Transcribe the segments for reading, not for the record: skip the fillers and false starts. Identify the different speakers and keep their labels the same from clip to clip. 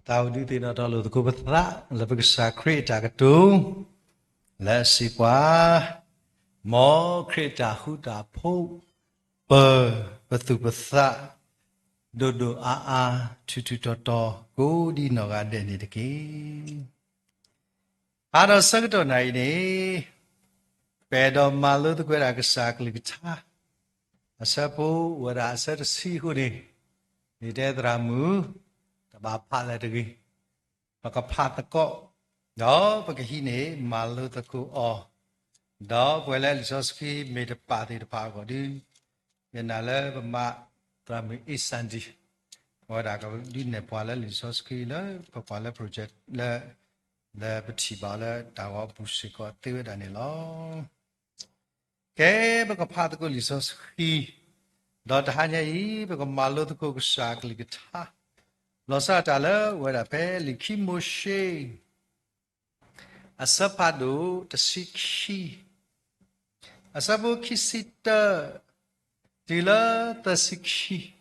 Speaker 1: tao đi tin ở đó là cô bắt ra là bây giờ create cái tung là sĩ quá mỏ create khu đã phô bờ và từ bắt ra đồ đồ chú to cô đi nó ra để đi cái à đó sao cái đồ này nè bé đó mà lỡ tôi quay ra cái sạc lịch cha à sao bố và đã sao được xí cô đi đi đây ra mưa ta bà phá lại được và cái phá ta có đó và cái hi này mà lỡ ta cô đó quay lại lý khi mấy đứa bà thì phá có đi hiện nay là mà ta mới ít sang đi và đã có đi này qua lại lý khi là qua lại project là bất chỉ bảo là đào tạo bồi dưỡng có tiêu đàn này lo cái cái phá ta có lý khi đó ta hay nhảy cái mà lỡ ta có cái sạc lịch cha lo sa trả lời và đã phải lịch khi mua xe asa padu tasiki asa bu kisita tila tasiki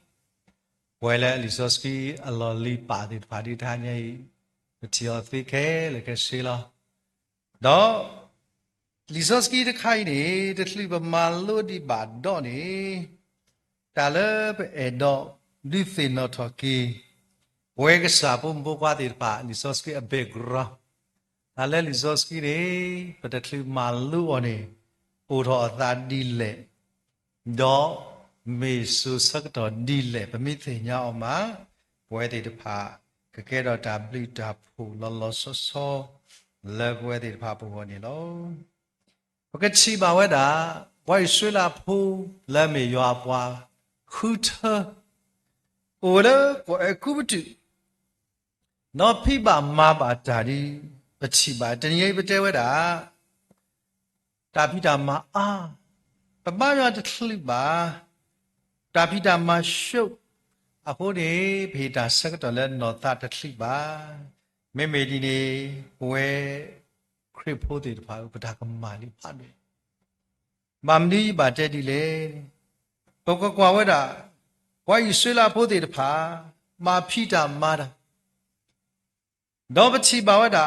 Speaker 1: wala lisoski aloli padi thanya tiyo thi ke le ke sila đó lisoski de khai ni de tli ba malo di ba do ni ta le be do di thino thoki we ke sa pum bo kwa ti pa lisoski a background ta le lisoski de ba de tli malu oni o tho ta di le đóမေစုစက်တော်ဒီလေပမိသိညာအောင်မှာဘွဲတိတဖာကကဲတော့တာပလိတာဖူလောလောဆောဆောလေဘွဲတိတဖာပေါ်နေလောပကချီပါဝဲတာဝိုက်ဆွေလာဖူလက်မေရွာပွားခုထအိုလေကိုအခုပတိနော်ဖိပါမပါတာဒီပချီပါတနည်းပတဲဝဲတာတာဖိတာမပပရွာတခလိပါတာဖိတာမရှုပ်အခုဒီဖေတာစက်တော်လဲနော်တာတခလိပါမေမေဒီနေဝဲခရစ်ဖို့တေတဖာပဒါကမာလီဖာနေမမ်ဒီဘာတဲ့ဒီလေပုကကွာဝဲတာဝိုင်းဆွေလာဖို့တေတဖာမာဖိတာမာတာတော့ပချီပါဝဲတာ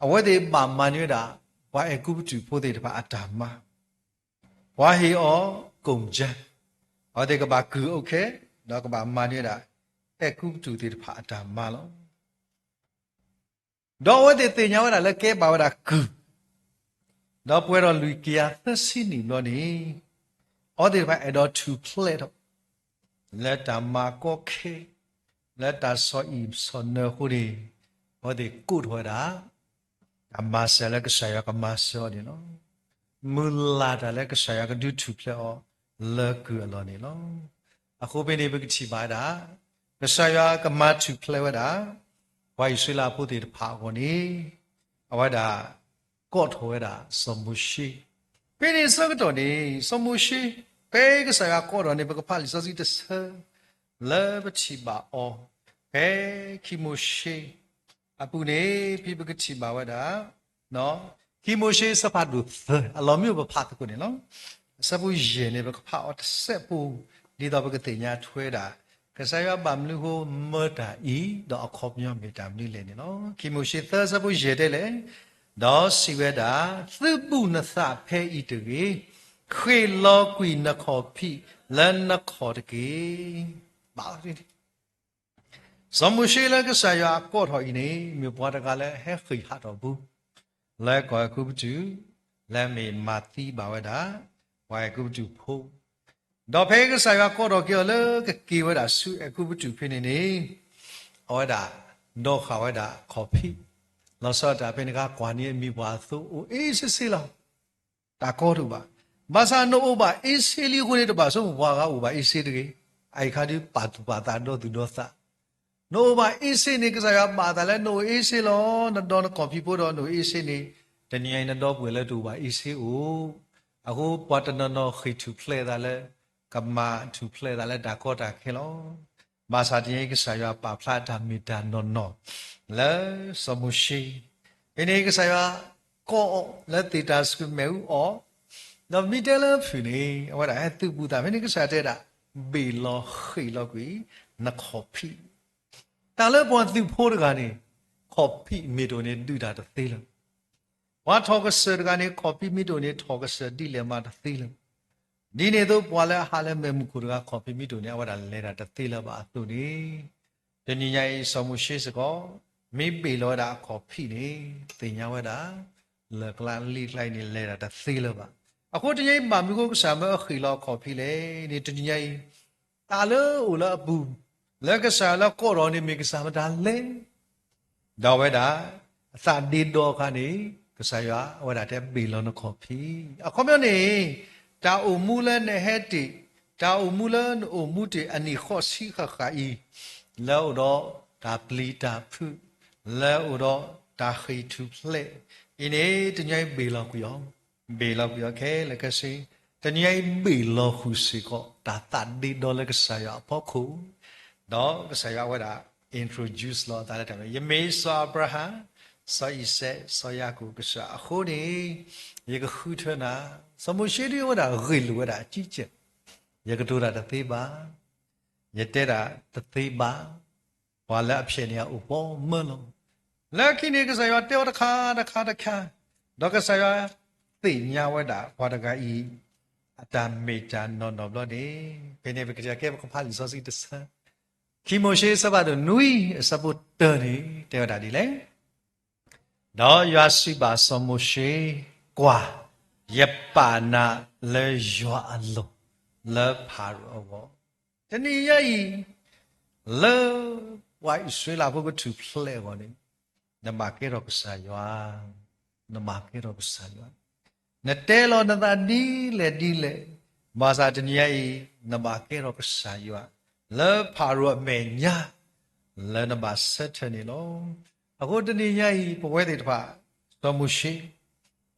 Speaker 1: အဝဲတေပါမန်ရွဲတာဝိုင်းအကုပတူဖို့တေတဖာအတာမာဝါဟီအောကုံချံအော်တဲ့ကဘာကူโอเคတော့ကဘာမာနေတာအကုတူတေတဖာအတာမာလောတော့ဝတဲ့တင်ညာဝတာလည်းကဲပါဝတာကူတော့ပွဲတော့လူကီယာသစီနီလို့နေအော်တဲ့ဘာအဲ့တော့ to play တော့လက်တာမာကိုခေလက်တာဆောအီဆောနဟူရီဟောတဲ့ကုထွားတာအမဆလကဆာယကမဆောဒီနော်မူလာတာလည်းကဆာယကဒုထုပြအောလကူအလောနေလောအခုပင်ဒီဘကချီပါတာကဆာယကမထုဖလဲဝတာဝိုင်ဆွေလာဖို့တေဖာကိုနေအဝတာကော့ထောဝတာစမှုရှိပင်ဒီစကတော့နေစမှုရှိပေကဆာယကော့တော်နေဘကဖာလီစစီတဆလဲဘချီပါအောပေခိမှုရှိအပူနေဖိဘကချီပါဝတာနော်ခိမိုရှိစဖတ်ဘူးအလောမျိုးဘဖတ်ကိုနေနော်စပူယေနေဘကဖတ်အဆက်ပူဒီတော့ဘကတင်ညာထွဲတာကဆာယဘမ်လူဟိုမတာဤတော့အခေါ်မြောမေတာမီလေနေနော်ခိမိုရှိသစပူယေတဲ့လေတော့စီဝဲတာသပုနသဖဲဤတကေခေလောကွီနခောဖိလန်နခောတကေပါရီစမရှိလကဆာယကောထော်ဤနေမြို့ပွားတကလည်းဟဲခိဟာတော့ဘူးလဲကွာကုပတူလဲမေမာတိပါဝဒါဝိုင်ကုပတူဖို့တော့ဖေကဆာယကောတော့ကြောလေကကီဝဒါဆုအကုပတူဖိနေနေဩဒါတော့ခဝဒါကော်ဖီလောစောတာဖိနေကကွာနေမိဘွားသို့အေးစစ်စစ်လောက်တာကောတူပါဘာသာနို့ဘာအေးစီလီကိုနေတပါဆိုဘွားကဥပါအေးစီတကေအိုက်ခါဒီပါတူပါတာတော့သူတော့သနိုဘာအေးစေနေကစားရပါတာလဲနိုအေးစေလောနတော့ကော်ဖီပို့တော့နိုအေးစေနေတနည်းနတော့ပွေလဲတူပါအေးစေဦးအခုပတ်တနော်ခိတူဖလဲတာလဲကမာတူဖလဲတာလဲဒါကောတာခဲလောမာစာတည်းကစားရပါဖလာတာမီတာနော်လဲစမှုရှိဒီနေ့ကစားရကောလက်တီတာစကမဲဦးအော်နော်မီတယ်လဖီနေဟောတာအဲ့သူပူတာမင်းကစားတဲ့တာဘေလောခိလောကွီနခောဖီတာ တာလဲပွန်သူဖိုးတကနေခေါ်ဖိမီတိုနေတူတာတသေးလားဝါထောကစတကနေခေါ်ဖိမီတိုနေထောကစတိလေမှာတသေးလားဒီနေတော့ပွာလဲဟာလဲမဲမှုကိုကခေါ်ဖိမီတိုနေအဝဒါလဲတာတသေးလားပါသူနေတဏှာရေးဆောမှုရှိစကောမိပေလောတာခေါ်ဖိနေတင်ညာဝဒါလကလာလိလိုက်နေလဲတာတသေးလားပါအခုတည်းမှာမိကိုကစားမခီလောခေါ်ဖိလေဒီတဏှာရေးတာလဲဦးလားဘူးလက်ကစားလကောရောနေမိကစားမတာလဲဒါဝဲတာအစာဒီတော့ခါနေကစားရဝဲတာတဲ့ပေလောနခေါ်ဖိအခုမျိုးနေတာအုံမူလနဲ့ဟဲ့တီတာအုံမူလနဲ့အုံမူတီအနိခောစီခခါဤလောတော့ဒါပလီတာဖုလောတော့ဒါခိတူဖလက်အင်းနေတညိုင်ပေလောကွယောပေလောကွယောခဲလကစီတညိုင်ပေလောခုစီကောဒါတတ်ဒီတော့လကစားရပေါ့ခုတော့ကစားရဝဲတာ introduce လို့တာတဲ့ယမေစာအဗြဟံဆိုဣဆက်ဆိုယာကုကစားအခုနေရေကခုထနာစမရှိရီဝဒါဂီလူဝဒါအကြီးကျယ်ရေကတူတာတသေးပါရတဲ့တာတသေးပါဘာလဲအဖြစ်နေဥပေါ်မလုံးလက်ခိနေကစားရတဲတခါတော့ကစားရသိညာဝဒါဘာတကဤအတမေတန်နော်နော်လို့နေဘယ်နေဘကကြကဲဘကဖာလီစောစီတဆာခိမိုရှိစဘာတို့နွီစပုတ်တယ်တဲတာဒီလေတော့ရွာစီပါစမရှိကွာယပနာလေရွာအလုံးလေဖာရောတနည်းရည်လေဝိုင်ဆွေလာဖို့ကတူဖလဲကောနေနမကေရောကစားရွာနမကေရောကစားရွာနတဲလောနတာဒီလေမာစာတနည်းရည်နမကေရောကစားရွာလေဖာရောမေညာလေနမဆက်ထနေလောအခုတနည်းရည်ပဝဲတဲ့တပါသောမှုရှိ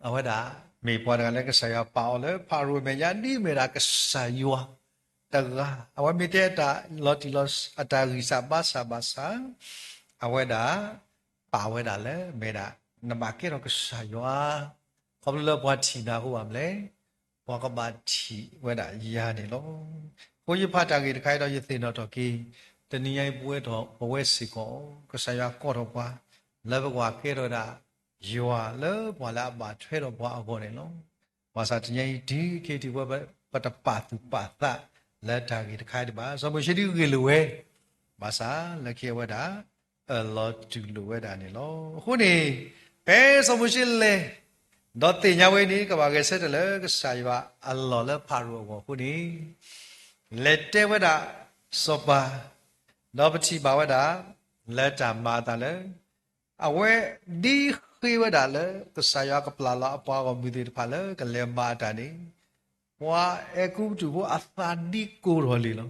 Speaker 1: အဝဒါမေပွားတယ်လည်းကစားရပါအောင်လေဖာရိုမေယာဒီမေရာကစားယောတကအဝမေတဲ့တာလော်တီလော့အတာရီစာဘာစာအဝဒါပါဝဲတာလေမေရာနမကေရောကစားယောခေါပလဘွားချီနာဟုတ်ပါမလဲဘွားကဘာချီဝဲတာရာနေလို့ကိုရဖတာကြီးတခိုင်တော့ရသိတော့ကီတနည်းအိပွဲတော့ဘဝဲစီကောကစားရကောတော့ကွာလေဘကွာကေရောတာယောလေဘွာလာဘာထွဲတော့ဘွာအကောနေလို့ဘာသာတညိဒီကေတီဘပတပါသူပါသလက်တာကြီးတခိုင်တပါစမရှိဒီကေလူဝဲဘာသာလက်ခေဝဲတာအလောတူလူဝဲတာနေလို့ခုနေဘဲစမရှိလေတော့တင်ညာဝဲနေကဘာကဲဆက်တယ်လေကစားရအလောလေဖာရောကိုခုနေလက်တဲဝဲတာစောပါတော့ပတိပါဝဲတာလက်တာမာတာလေအဝဲဒီခေဝဒါလေကစားရကပလာလာအပွားကမြည်တယ်ဖာလေကလေမာတာနေဝါအကူတူဘအသာဒီကိုရော်လီလော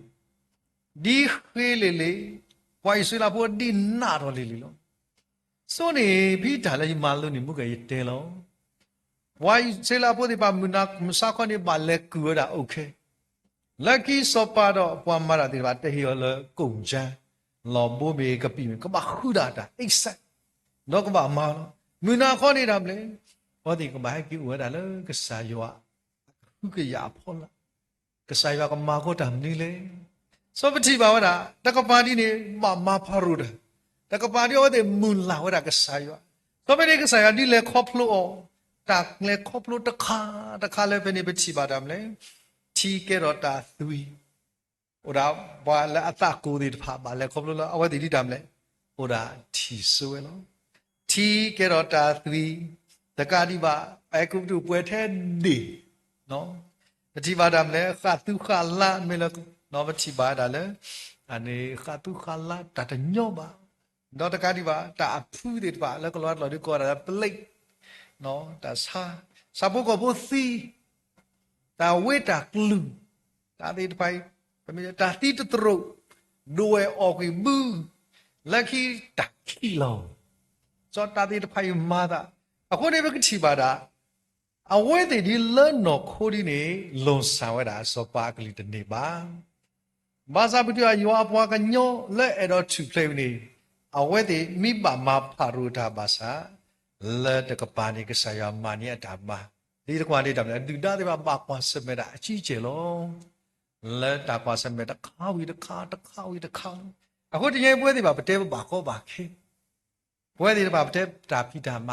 Speaker 1: ဒီခေလေဝိုင်ဆွေလာဖို့ဒီနာရော်လီလောစိုးနေပြီးဒါလည်းမာလို့နေမှုကရတဲလောဝိုင်ဆွေလာဖို့ဒီပါမနာမစားခွန်ဒီပါလေကူရတာโอเคလက်ကီစောပါတော့ပွားမာတာဒီပါတဟီရောလေကုန်ချမ်းလောဘိုးမေကပြီကဘာခုဒါတာအိဆက်တော့ကဘာမာလောမနာခေါ်နေတာမလဲဟောဒီကဘာကီဝဲတာလေကစားယောခုကရဖောလာကစားယောကမာကိုတမ်နီလေစောပတိပါဝတာတကပါတိနေမဖာရူဒတကပါတိဝတဲ့မွန်လာဝတာကစားယောစောပတိကစားယောဒီလေခေါဖလို့တာလေခေါဖလို့တခါလေပဲနေပတိပါတမ်လေချီကေရတာသူီဟိုဒါဘာလဲအတကူဒီတဖာဘာလဲခေါဖလို့အဝဲဒီတမ်လေဟိုဒါထီဆွဲလောทีเกรตาทวีตะกาดิบาไอกุตุป่วยแท้ดิเนาะปฏิบัติดำแล้วขาตุขาลาเมลเนาะปฏิบัติดาแล้วอันนี้ขาตุขาลาตาตะญอบาเนาะตะกาดิบาตาพูดิบาแล้วก็รอดดิกอดาเปลิกเนาะตาซาบุกบ่ซีตาเวตากลุตาติไปเป็นตาติตตรุด้วยออกอีมือแล้วขี้ตักขี้ลองจอตาดีตะไพมาดาအခုနေဘကတိပါတာအဝဲတဲ့ဒီလနော်ခိုးဒီနေလွန်ဆောင်ရတာစောပါကလေးတနေပါဘာသာပတိယွာပွားကညောလက်အဲ့တော့သူဖလေနေအဝဲတဲ့မိဘမဖာရူတာဘာသာလက်တကပါနေကဆရာမာနီအတာမဒီတကွာလေးတယ်ဒူတာတဲ့ပါကွာစမဲတာအကြီးကျယ်လုံးလက်တာကွာစမဲတာခါဝီတခါ အခုတကယ်ပွဲတွေပါပတဲပါကောပါခေပွဲတွေပါပတဲတာပိတာမ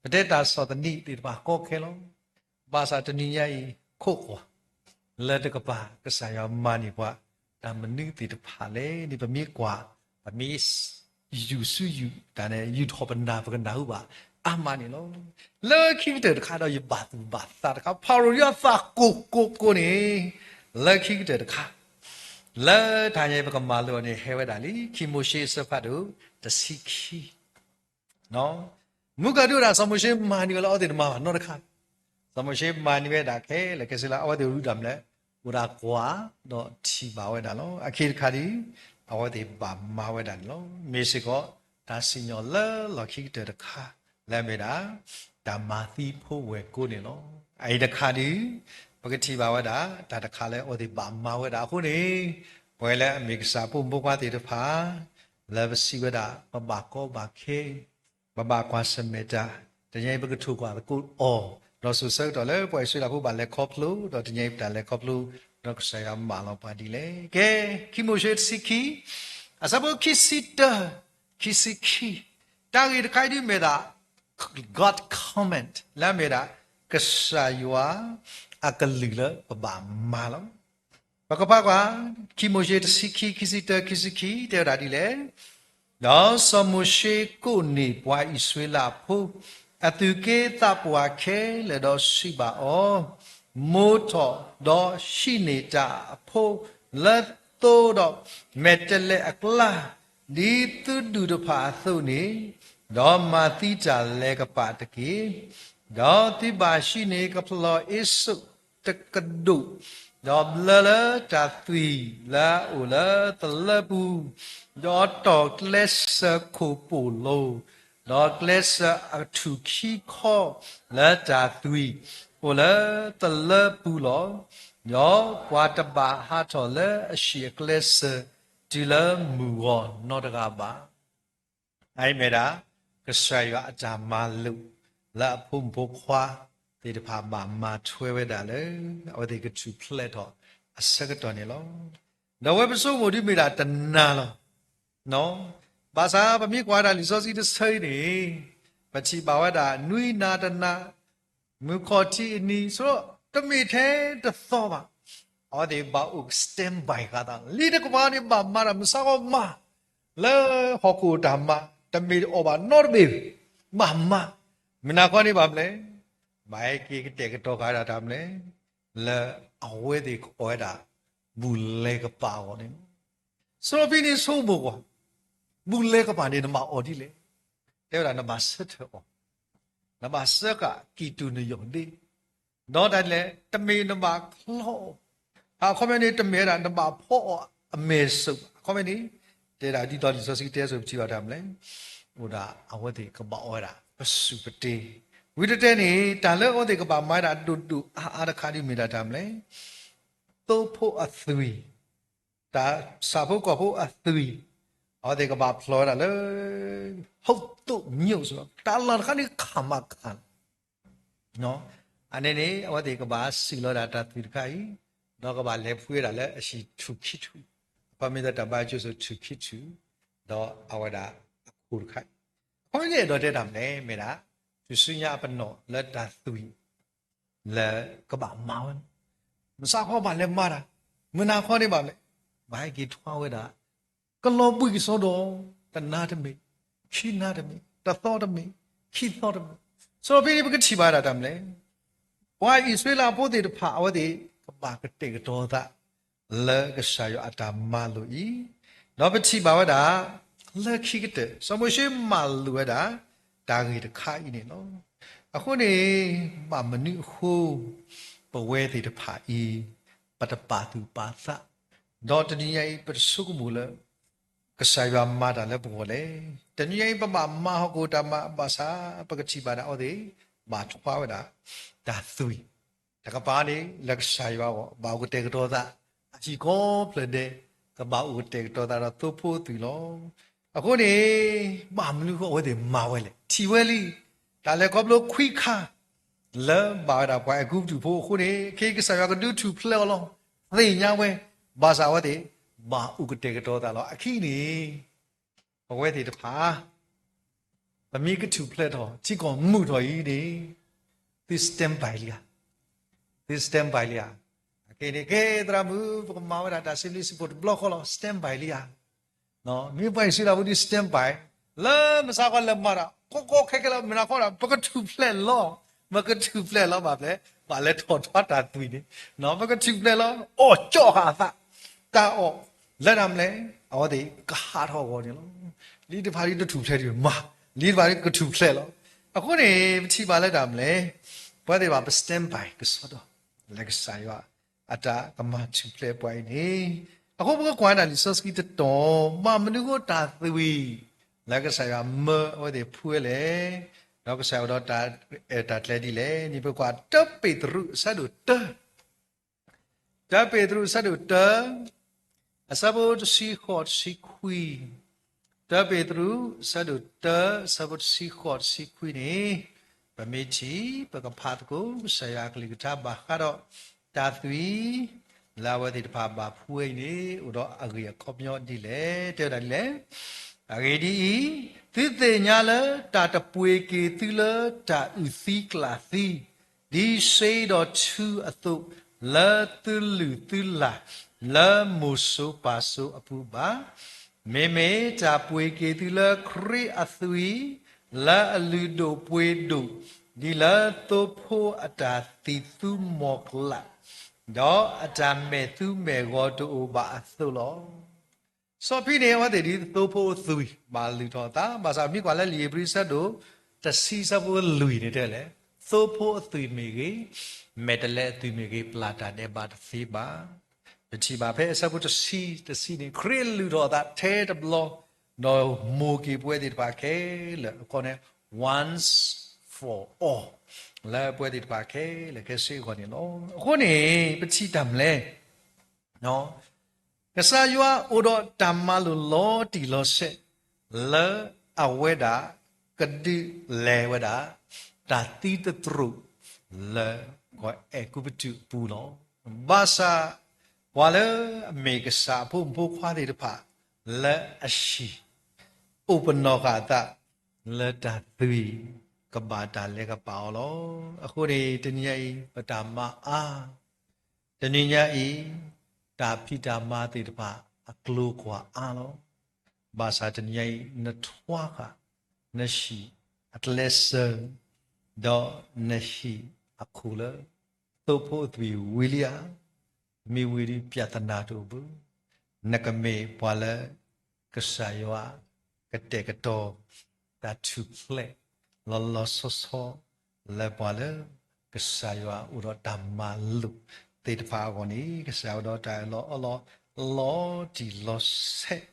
Speaker 1: ပတဲတာစောတနိတွေပါကောခဲလုံးဘာသာတနိယဤခုတ်ကွာလက်တကပါကစားရမနီပွားဒါမနိတိတဖာလေဒီပမေကွာပမေယူစုယူဒါနဲ့ယူထောပနာပကနာဟုပါအမနီလုံးလောခိတဲ့ခါတော့ယဘတ်ဘတ်တာကပါရိုရဖာကိုနေလောခိတဲ့ခါလဲထိုင်ရပကမာလို့နေဟဲဝဲတာလီခီမိုရှိစဖတ်တို့တစီခီနော်မုကတို့ရာစမရှိမာနီလောတဲ့မှာနော်တခါစမရှိမာနီဝဲတာခဲလေကစလာအဝတ်ရူဒမ်လဲဥရာကွာတော့ချီပါဝဲတာလောအခီခါဒီအဝတ်ဒီပါမာဝဲတာလောမေစီကောဒါစညောလဲလောခိတဲ့ခါလဲမေတာဓမ္မာသီဖို့ဝဲကိုနေလောအဲ့ဒီခါဒီပကတိပါဝတာဒါတခါလဲဩဒီပါမာဝတာအခုနေဘွယ်လဲအမေကစားဖို့ဘုကွာတေတဖာလဲပစီဝတာပပကောပါခေပပကွာစမေတာတញိပကထုကွာကုအောတော့ဆူဆောက်တော့လဲဘွယ်ဆွေလာဖို့ပါလဲခေါပလူတော့တញိပတာလဲခေါပလူတော့ဆရာမာလောပါဒီလေကဲခိမိုရှိစီခီအစဘခိစီတာခိစီခီတာဂီတခိုင်ဒီမေတာ God comment လာမေတာကဆာယွာအကလီလပဘာမာလောဘကပကွာခိမိုရှိတစီခီခိစီတာခိစီခီတဲ့ရာဒီလေတော့စမိုရှိကိုနေပွားဣဆွေလာဖို့အတုကေတပွားခဲလေတော့ရှိပါအောမိုးထော်တော့ရှိနေကြဖို့လက်တော့တော့မေတ္တလေအကလာဒီသူဒုတဖာသုနေတော့မာတိကြလေကပါတကေတော့တိပါရှိနေကဖလောဣစုတကဒုတော့လလတာသွီလာအိုလာတလဘူးတော့တော့ကလစ်ခိုပူလိုတော့ကလစ်အထုခီခောလာတာသွီအိုလာတလဘူးလောယောကွာတပါဟာတော်လေအရှိကလစ်ဒီလမူဝနောတကပါအိုင်မေရာကဆာယအကြမာလူလာဖုန်ဘခွာဒီတဖာမာထွဲဝဲတာလေအဝတိကချူဖလက်တော့အစကတော်နေလောတော့ဝဲပစုံမိုဒီမေတာတနာလောနော်ဘာသာပမိကွာတာလီစောစီတဆိနေပချီပါဝတာနွိနာတနာမူခေါ်တီနီဆိုတမိထဲတသောပါအော်ဒီဘာဥစတမ်ဘိုင်ကတာလီတကဘာနေဘာမာရမစကောမာလေဟောကူတမတမိအော်ဘာနော်ဘေမာမမနာခေါ်နေပါမလဲဘိုင်ကီတဲ့ကတော့ခါတာမလဲလေအဝဲဒီခေါ်တာဘူးလေကပါဝနေဆိုပြီးနေဆိုဘောကွာဘူးလေကပါနေနမအော်ဒီလေတဲ့ရနမဆက်တော့နမဆက်ကကီတူနေယုံဒီတော့တယ်လေတမေနမခလောဟာခေါမနေတမေတာနမဖော့အမေဆုခေါမနေတဲ့တာဒီတော်ဒီဆိုစီတဲဆိုကြည့်ရတာမလဲဟိုဒါအဝဲဒီကပါအော်တာပစုပတေဝိတတဲနေတာလဲဩဒီကပါမိုင်းတာတူအာတခါဒီမိတာတမ်းလဲသို့ဖို့အသွီဒါစာဖို့ကဖို့အသွီဩဒီကပါဖလော်တာလဲဟုတ်တုမြုပ်ဆိုတာလာခါနေခမခံနော်အနေနဲ့ဩဒီကပါစီလောတာတသွီတခိုင်တော့ကပါလဲဖွေးတာလဲအရှိထုခိထုပမေတတဘာကျွဆိုထုခိထုတော့အဝဒါအခုတခိုင်ခေါင်းရဲ့တော့တဲ့တာမလဲမေတာသူစညာပနောလက်တာသွီလေကဘာမောင်းမစားခေါ်ပါလဲမာတာမနာခေါ်နေပါလဲဘိုင်ကီထွားဝဲတာကလောပွိစောတော့တနာတမေခိနာတမေတသောတမေခိသောတမေဆိုပြီးဘကချီပါတာတမ်းလဲဝိုင်ဣဆွေလာပို့တဲ့ဖာအဝတိကဘာကတေကတော်တာလေကရှာယအတာမာလူဤတော့ပချီပါဝတာလေခိကတဲ့စမရှိမာလူဝတာတာဂီတခါဤနေနော်အခုနေမနုဟုပဝဲတိတဖာဤပတပါတုပါသဒေါတနိယိပစုကမူလကဆိုင်ဝမာတာလည်းပေါ်လေတနိယိပမဟကိုတမပါစာပကတိပါတာဩဒီဘာထွားဝတာဒါသွီတကပါနေလက်ဆိုင်ဝဘာကိုတေကတော်သာအချီကောပလတဲ့ကဘာဦးတေကတော်သာတော့သူ့ဖို့သူလောအခုနေမလူဟောဝဲဒီမာဝဲလေထီဝဲလီဒါလည်းကောဘလို့ခွိခါလဲဘာတာကွာအခုတူဖို့ခုနေခေကစားရကဒူတူဖလောလောသိညာဝဲဘာသာဝဲဒီ ဘာဥကတေကတော့တာလောအခီနေဘဝဲတေတဖာဗမိကတူဖလက်တော့ကြည့်ကောမှုတော်ကြီးနေ this stem by လျာ this stem by လျာကေနေကေတရာမှုပကမာဝရတာစီလီစပုတ်ဘလော့ခေါ်လော stem by လျာနော်မိပိုင်စီလာဘူးဒီ stem by လာမစားကလမရာကိုခဲကလမနာခေါ်တာပကတူဖလက်လောမကတူဖလက်လောပါလေပါလေထော်ထွားတာတူနေနော်ပကတူဖလက်လောအော်ကြော့ဟာသာတာအော်လက်ရမလဲအော်ဒီကားတော့ကောနေလောလီတဖာလီတူဖလက်ဒီမာလီတဖာလီကတူဖလက်လောအခုနေချီပါလက်တာမလဲဘာတွေပါ stem by ကစောတော့လက်ဆိုင်ရအတာကမတူဖလက်ပွိုင်းနေအခုဘကကွာတာလီဆော့စကီတတော်မမနုကိုတာသဝီလက်ကဆိုင်ရမဟိုဒီဖူးလေနောက်ကဆိုင်တော့တာလက်ဒီလေဒီဘကွာတပ်ပေတရုဆတ်တို့တပ်ပေတရုဆတ်တို့အစဘောစီခေါ်စီခွီတပ်ပေတရုဆတ်တို့စဘောစီခေါ်စီခွီနေပမေချီပကဖတ်ကိုဆရာကလေးကတာဘာကတော့တာသီလာဝတိတဖာဘာဖူးနေဥတော့အကြီးခေါမျောဒီလေတဲ့တယ်လေအဂေဒီသစ်တေညာလတာတပွေကေသီလတာဥစီကလာသီဒီရှိတော်ချူအသုလာတူလူတူလာလာမုဆုပါဆုအပူပါမေမေတာပွေကေသီလခရီအသွီလာအလူဒိုပွေဒိုဒီလာတောဖိုအတာတိသူမောကလာတော့အတာမေသူမေဂောတူဘာအသုလောစောဖိနေဝတဲ့ဒီသို့ဖို့သူမာလူတော်တာဘာသာမိကွာလဲလီပရိစတ်တို့တစီစဖို့လူနေတဲ့လေသို့ဖို့သူမိကြီးမေတလဲသူမိကြီးပလာတာတဲ့ဘာသီပါတချီပါဖဲစဖို့တစီနေခရစ်လူတော်တာထဲတဘလောတော့မိုကီပွဲဒီပါခဲလေခေါ်နေ once for all လဲပွဲဒီပါခဲလေကဲစီခေါ်နေလို့ခုနေပချိတမ်လဲနော်ကစားယွာအိုဒတမလူလောတီလောဆေလဲအဝဲတာကတိလဲဝဲတာတာတီတထရုလဲကိုအကူပတူပူလောဘာသာဝါလဲအမေကစားဖို့ဖို့ခွားတဲ့တဖာလဲအရှိဥပနောကတာလဲတာသီကဘာတာလဲကပေါလောအခုဒီတနည်းပတမအာတနည်းဤတာဖိတာမာတိတပါအကလုကွာအားလုံးဘာသာတညိနထွားကနရှိအတလက်ဆန်ဒေါ်နရှိအခုလသုဖို့သူဝီလျာမိဝီရီပြတနာတို့ဘူးနကမေပွာလကဆာယောကတေကတောတာထုဖလက်လောလောဆောဆောလေပွာလကဆာယောဥရဓမ္မလုတေတဖာကောနီကစားတော့တိုင်လောဒီလောဆက်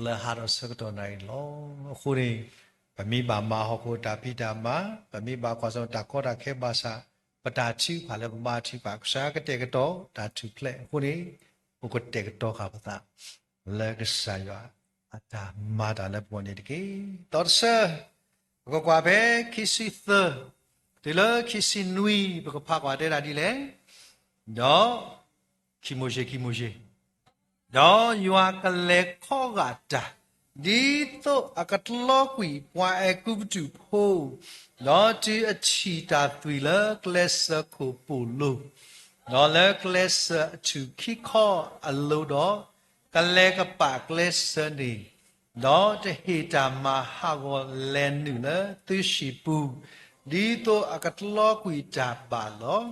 Speaker 1: လာဟာရစကတော့နိုင်လောခုရင်ဗမိဘာမဟောကိုတာပိတာမဗမိဘာခွာစောတာကောတာခဲပါစာပတာချိဖာလေပမာချိပါကစားကတဲ့ကတော့တာထုဖလက်ခုရင်ဥကတဲ့ကတော့ခါပတာလေကစားရအတာမာတာလည်းပေါ်နေတကေတော်ဆာဘကွာပဲခိစီသဒီလခိစီနွီဘကဖာကွာတဲ့တာဒီလေတော့ခိမိုရှိတော့ယွာကလေခောကတာဒီတော့အကတလောကွီပွာအကုပတူဖိုးတော့တီအချီတာသွေလကလစကိုပူလို့တော့လေကလစအချူခိခောအလို့တော့ကလေကပါကလစနေတော့တဟေတာမဟာကိုလဲနုလေသူရှိပူဒီတော့အကတလောကွီတာပါလို့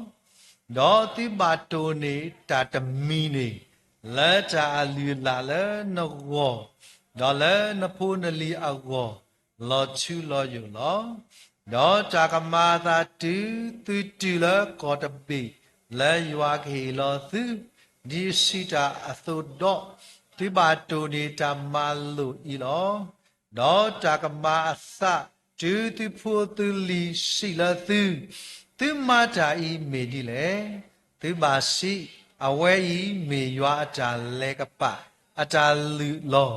Speaker 1: တော့တိပါတိုနေတာတမီနေလဲချာလူလာလဲနောတော့လဲနဖိုးနလီအောလောချူလောယူလောတော့ဂျာကမာသာတူလဲကောတပိလဲယွာခေလောသူဒီစီတာအသုတော့တိပါတိုနေတာမလူဤလောတော့ဂျာကမာအသတူဖိုးသူလီစီလသူသူမာတာဤမေဒီလေသူပါစီအဝဲဤမေယွာအတာလဲကပအတာလူလော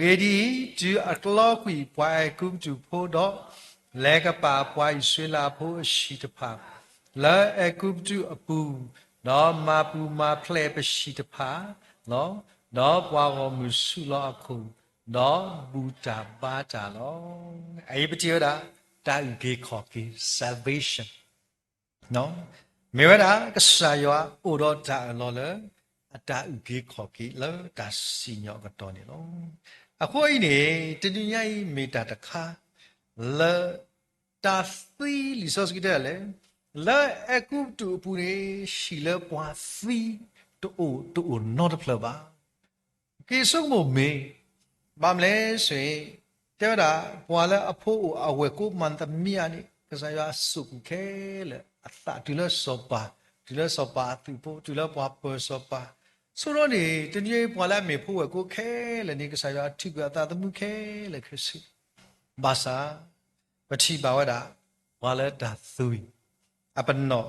Speaker 1: ရေဒီတူအကလောကွီပွိုင်ကုမ်တူဖို့တော့လဲကပပွိုင်ဆွေလာဖို့ရှိတဖာလဲအကုမ်တူအပူတော့မပူမဖလဲပရှိတဖာနော် đó qua gò mù su lo khu đó bu trà ba trà lo ấy bây giờ đã ghê khó cái salvation nó mấy đã cái sai quá ô đó trà lo lỡ đã ghê khó cái lỡ đã xì nhỏ cái to này nó à khối này trên dunia này mấy đã được khá lỡ đã phi lý do gì đó lẽ lỡ ai cũng tụ bù này xì lỡ qua phi tụ nó được lỡ ba cái số một mình bám lấy suy thế đó qua là áp hộ ở ngoài cố mình tâm miên này cái sao ya sụp khe là ta tuy là sopa tuy là qua bờ sopa sau đó thì tự nhiên qua là mình phụ ở cố khe là này cái sao ya tuy cái ta tâm khe là cái gì basa và chỉ bảo đó qua là đã suy áp nó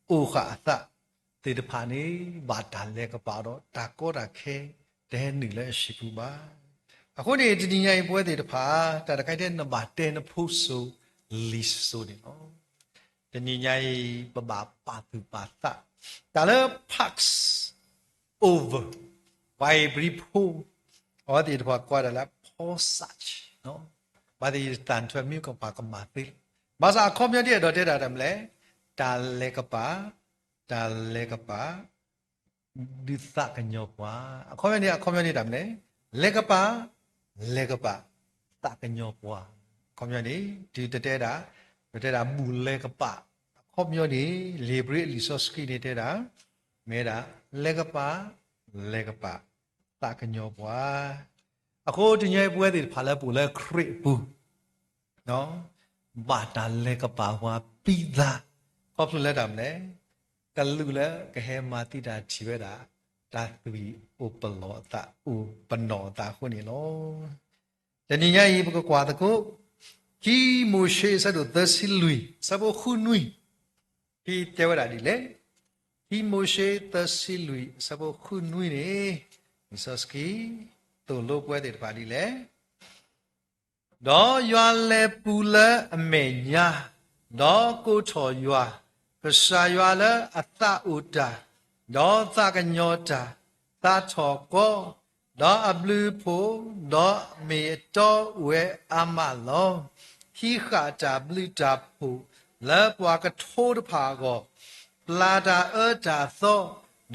Speaker 1: u khả ta thì được phản ấy bà đã lấy cái bảo đó đã có đã khe để nửa là sĩ phụ baအခုနေဒီညင်ပွဲတွေတဖာတာတခိုက်တဲ့နံပါတ်10ဖို့ဆို list ဆိုနေနော်ဒီညင်ပပပါသူပါတာဒါလည်း pax over by brief ဟောဒီတဖာကွာတယ်လား for such နော်ဘာဒီတန်ထွေမြို့ကပါကမာတိဘာသာခေါမြတဲ့တော့တဲ့တာတယ်မလဲတာလေကပါဒီသကညောပွားခေါမြနေတာမလဲလေကပါတာကညောပွားခေါမြနေဒီတဲ့တာမူလေကပါခေါမြနေလေဘရလီဆော့စကီနေတဲ့တာမဲတာလေကပါတာကညောပွားအခုဒီညပွဲတွေဖာလဲပူလဲခရစ်ဘူးနော်ဘာတာလေကပါဝါပိသာခေါပလဲတာမလဲကလူလဲကဟဲမာတိတာချီဝဲတာတာသူဥပလောတာဥပနောတာခုနေလောတဏိညာဤဘကကွာတကုជីမိုရှေဆတ်တို့သစီလူစဘခုနွီဒီတဲဝရာဒီလေជីမိုရှေသစီလူစဘခုနွီနေမိစစကီတို့လို့ပွဲတဲ့ပါဒီလေတော့ရွာလေပူလေအမေညာတော့ကိုချော်ရွာကစားရွာလေအတဥတာတော့သကညောတာသာချောကောတော့အဘလူဖို့တော့မေတော်ဝဲအမလောဟိခာတာဘလူတာဖို့လဲပွားကထိုးတဖာကောပလာတာတာသော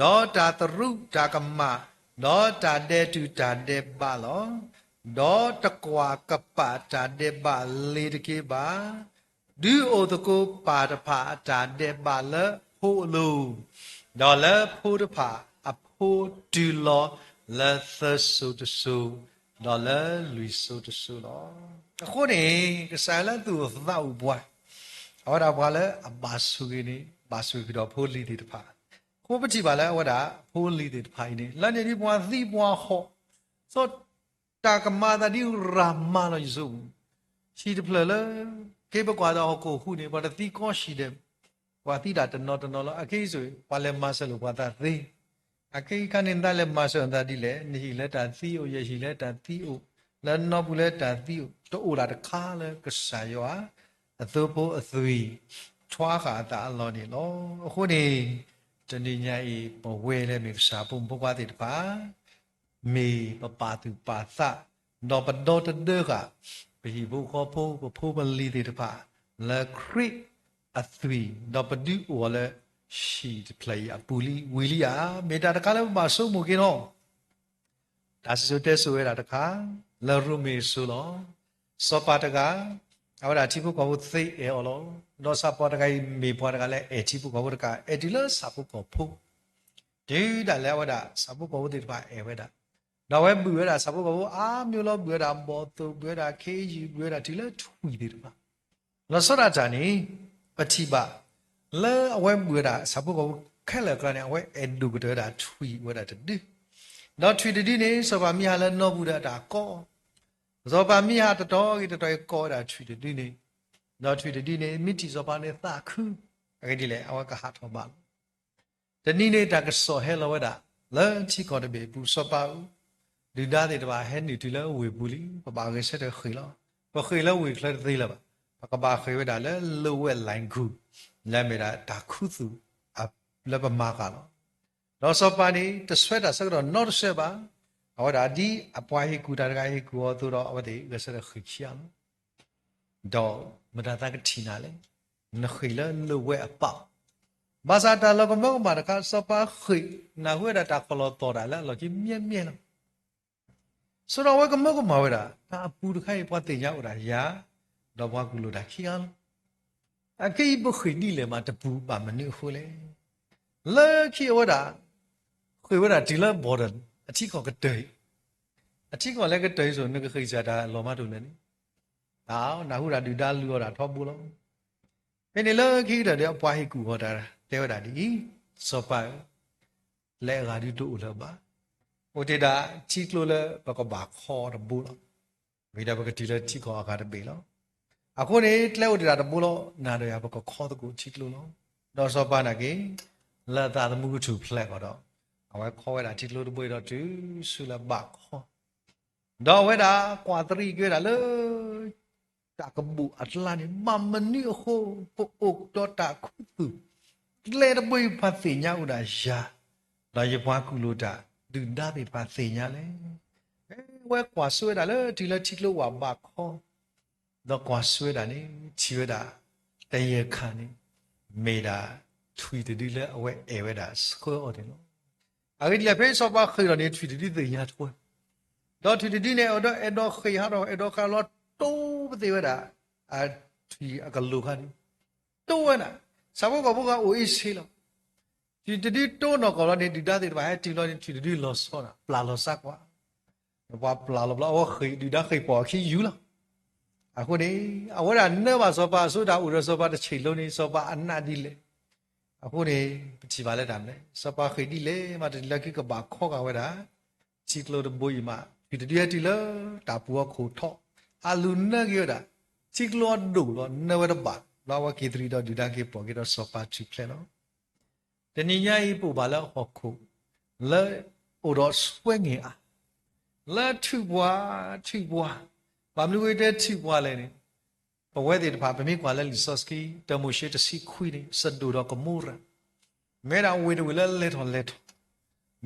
Speaker 1: တော့တာတရုတာကမတော့တာတဲ့တူတာတဲ့ပါလောတော့တကွာကပတာတဲ့ပါလေတကေပါဒူအိုတကိုပါတဖာတာတဲ့ပါလဲဖို့လို့တော့လဲဖို့တဖာအဖို့တူလောလဲသဆုတဆုတော့လဲလူဆုတဆုလောအခုနေကစားလာသူသောက်ဘွားဟောတာဘွားလဲအပါဆုကြီးနေပါဆုကြီးတော့ဖို့လီတီတဖာကိုပတိပါလဲဟောတာဖို့လီတီတဖာနေလန်နေဒီဘွားသီဘွားဟောစောတာကမာတာဒီရာမာလို့ယူရှိတဖလဲကေဘကွာတော့ကိုခုနေပါတတိကောရှိတယ်ဘွားတိတာတနော်လောအခေးဆိုဘွားလဲမဆလို့ဘွားတာသေးအခေခနဲ့တလည်းမဆွန်တာဒီလေနေလက်တာသီအိုရရှိလက်တာသီအိုလဲနော်ဘူးလက်တာသီအိုတိုးလာတခါလဲကဆာယောအသုဖို့အသွီထွားခါတာအလောနေလောအခုနေတဏိညာဤဘဝဲလဲမြေစာပုံဘွားတိတပါမေပပါသူပါသတော့ပတော်တဒကဘီဘုခောဖိုးမလီတိတပါလဲခရစ်အသွီတော့ပဒူဝလဲရှိတပလေးအပူလီဝီလီယာမေတာတခါလည်းမဆုံးမကင်းတော့ဒါဆိုတဲ့ဆိုရတာတခါလရူမီဆိုလောစောပါတကအော်ဒါချိဖို့ကောသိအော်လောတော့စပေါ်တကမေပေါ်တကလည်းအချိဖို့ကောတကအဒီလစဖို့ကောဖို့ဒီဒါလည်းဝဒစဖို့ကောဒီတပါဝဲတာတော့ဝဲဘူးရတာစဖို့ကောအာမျိုးလောဘူးရတာဘောသူဘူးရတာခေကြီးဘူးရတာဒီလည်းထွီတယ်တပါလောစောရကြနေပတိပါလဲအဝဲဘူးတာစပုတ်ကခက်လဲကလည်းအဝဲအဒုကတဲ့တာထွီဝဲတာတူတော့ထွီတတိနေစောပါမိဟာလဲနောဘူးတာကောစောပါမိဟာတတော်ကြီးတတော်ကောတာထွီတတိနေတော့ထွီတတိနေမိတီစောပါနေသခုအဲ့ဒီလေအဝဲကဟာထောပါတနည်းနေတာကစောဟဲလဝဲတာလဲချီကောတဘေဘူးစောပါဒီသားတွေတပါဟဲနေတီလဲဝေဘူးလီပပါကေဆက်တဲ့ခေလောပခေလောဝေခလက်သေးလားပကပါခေဝဲတာလဲလောဝဲလိုင်းခုလဲမေတာဒါခုစုအလဘမာကလောတော့စောပါနေတဆွဲတာဆက်တော့ not ဆက်ပါ好大的啊，不还古大的还古多了，我得个是的黑枪，到没得那个天哪嘞，那黑了路外啊包，马上到了个么个嘛的看说把黑，那会的打可了多大了，了就面面了，说到我个么个嘛会的，他不的开把电脑的呀，到把古路的枪，啊，可以不黑你了嘛，这不把门你回来，了去我的，会我的地了没人，啊，这个个对。အချိကလည်းကတိဆိုနကခိစားတာလောမတုလည်းနိဒါနာဟုရာဒူဒါလူရောတာထောဘူးလုံးဒီနေလခိတဲ့တဲ့အပွားဟိကူဟောတာတဲဝတာဒီစောပါလဲဂါဒီတူလပါဟိုတေတာချီကလိုလဲဘကဘာခေါ်တဘူးလုံးမိတာဘကတိလဲချီခေါ်အခါတပေလုံးအခုနေတလဲဝတာတဘူးလုံးနာရရဘကခေါ်တကူချီကလိုလုံးတော့စောပါနာကေလာတာတမှုကသူဖလက်တော့အဝဲခေါ်ရတာချီကလိုတပွေတော့သူဆူလာဘခေါ်တော့ဝဲတာကွာတရီကြွတာလေတာကဘူအတလာနေမမနီဟိုပို့အိုတော့တာခုသူလဲတပွေဖတ်စီညာဥဒါရှာတော့ရပွားကူလို့တာဒူဒါပေဖတ်စီညာလေဝဲကွာဆွဲတာလေဒီလက်ချီလို့ဝါဘခေါ်တော့ကွာဆွဲတာနေချီဝဲတာတရခါနေမေတာထွေတူလေအဝဲအဲဝဲတာစခေါ်တယ်နော်အဲ့ဒီလက်ဖေးစောပါခေရနေထွေတူတွေညာထွေတော့ထွေတူနေတော့အဲ့တော့ခေဟာတော့အဲ့တော့ခါတော့တိုးပသေးဝဲတာအထွေအကလူခါနေတိုးဝဲတာစဘောကဘောကအိုအေးစီလောဒီတူတိုးတော့ကောနေဒီတာတွေပါဟဲ့တီလို့ထွေတူလောဆောတာပလာလောစကွာဘာပလာလောဘလောခေဒီတာခေပေါ်ခီယူလားအခုနေအဝရနဲ့ပါစောပါဆိုတာဥရစောပါတစ်ချိန်လုံးနေစောပါအနာဒီလေအခုနေပချီပါလက်တာမလဲစောပါခေဒီလေမတလက်ကိကဘာခေါ်ကဝဲတာချီကလိုတဘွေမှာဒီတည်းတီလတာပူခိုထော့အလူနဲ့ကြတာချီကလိုဒူလောနဝရပါလာဝကေတရီတော့ဒီတာကေပေါ်ကေတော့စောပါချီဖလဲနော်တနည်းရိုင်းပူပါလားဟောခုလဲဩတော့ဆွဲငင်အားလဲထုဘွားဘာမလို့ဝဲတဲ့ထိပွားလဲနေဘဝတဲ့ဘာပမေကွာလဲလီဆော့စကီတမိုရှိတစီခွီနေစဒူတော့ကမူရမဲရာဝေဒဝလဲလက်ထော်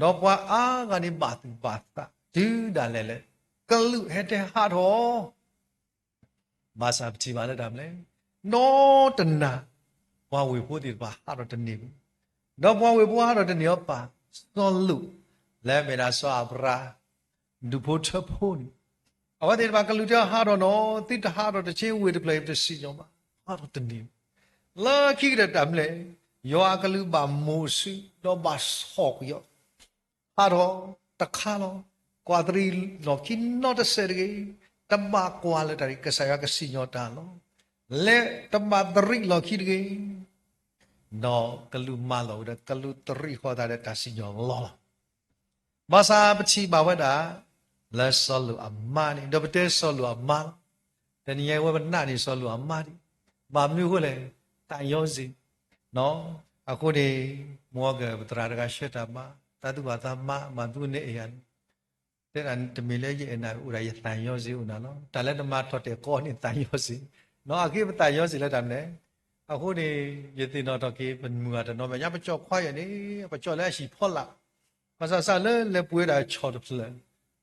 Speaker 1: တော့ပွားအားကနေပါတူပါတာဒီဒါလဲကလူဟဲတဲ့ဟာတော့ဘာသာပတိပါလဲဒါမလဲနောတနာဘွားဝေဖို့ဒီပါဟာတော့တနေဘူးတော့ဘွားဝေဖို့ဟာတော့တနေပါစောလူလဲမေရာစောအပရာဒူဖို့ချဖို့အဝတ်ဒီဘာကလူတဟာတော့နော်တိတဟာတော့တချင်းဝေဒပလေတစီညောမှာဟာတော့တနေလာခိရတမ်လေယောအကလူဘာမိုးစီတော့ဘာဆော့ယောဟာတော့တခါလောကွာတရီလောကိနော်တဆယ်ကြီးတမကွာလက်တရီကဆာယကစီညောတာလောလေတမတရီလောခိကြီးနော်ကလူမလောတဲ့ကလူတရီခေါ်တာတဲ့တစီညောလောဘာသာပချီဘာဝတာလဲဆောလူအမနီတော့ပတဲဆောလူအမတနည်းဝဘနာနီဆောလူအမဒီဘာမျိုးကိုလဲတန်ရောစီနော်အခုဒီမောကပတရာကရှက်တာမတတုဘာသမမသူနေအယံတဲ့န်တမီလေရဲ့အနာဥရရဲ့တန်ရောစီဥနာနော်တလည်းဓမ္မထွက်တဲ့ကောနေတန်ရောစီနော်အကိပတန်ရောစီလက်တမ်းလေအခုဒီယတိနော်တော့ကေဘမူတာနော်မရပကြော့ခွာရနေပကြော့လဲရှိဖော့လာဘာသာစလဲပွေးတာချော်တယ်ဖလဲ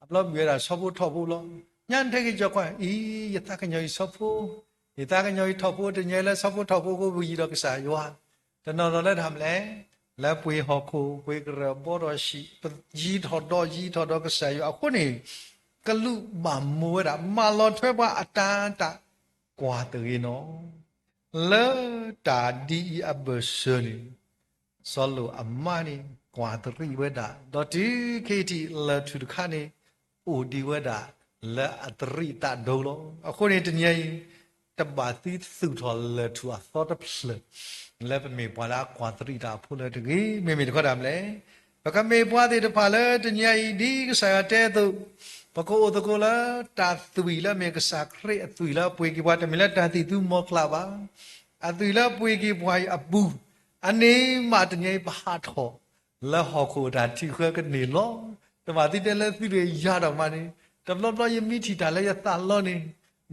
Speaker 1: အပလောမြေတာဆောဖို့ထောက်ဖို့လောညံတဲ့ကြောက်ခွန်းဤယတကညောဆောဖို့ယတကညောထောက်ဖို့တညဲလဲဆောဖို့ထောက်ဖို့ကိုဘူးတော့ကစားယောတနော်တော့လဲทำလဲလဲပွေဟောခိုပွေကရဘောရရှိကြီးထော်တော့ကစားယောအခုနေကလူမမိုးတာမလောထွဲပွားအတန်တာကွာတေနော်လဲတာဒီအဘဆလီဆောလိုအမနီကွာတရီဝဲတာတော့ဒီခေတီလဲထူခါနေအိုဒီဝဒလာအတရိတာဒိုလောအခုနေတညိတဘာတိသုထောလထူအသောတပစလဲပမေပွာလာကွာတရိတာဖုလဲတကြီးမေတခေါ်တာမလဲဘကမေပွာတဲ့တဖာလဲတညိဒီကစားတဲ့သူဘကိုတကိုလာတာသွီလာမေကစားခရအသွီလာပွေကပွားတမလဲတာတိသူမောခလာပါအသွီလာပွေကပွားအပူအနေမတညိဘာထောလဲဟောခိုတာတိခွဲကနေလောတမတိတဲလဲသိရရတော့မှနေတဘလဘယမိချီတာလဲရတာလောနေ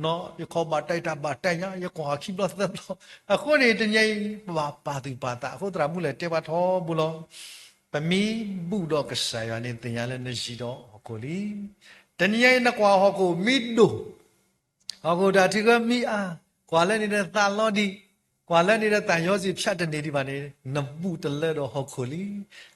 Speaker 1: နော်ရခေါ်ပါတိုက်တာပါတိုင်ရကွာခိဘလသဘလအခုနေတညိပါတိပါတာအခုတရာမှုလဲတဲပါထောဘူးလောပမီဘူးတော့ကဆာရနေတင်ရလဲနေရှိတော့ lì tên nhảy nó qua họ cô mít đủ họ cô đã thì có mi à qua lên đi ta lo đi qua lên đi ta nhớ gì phát đến đi mà này nằm bu tên lơ đó họ cô lì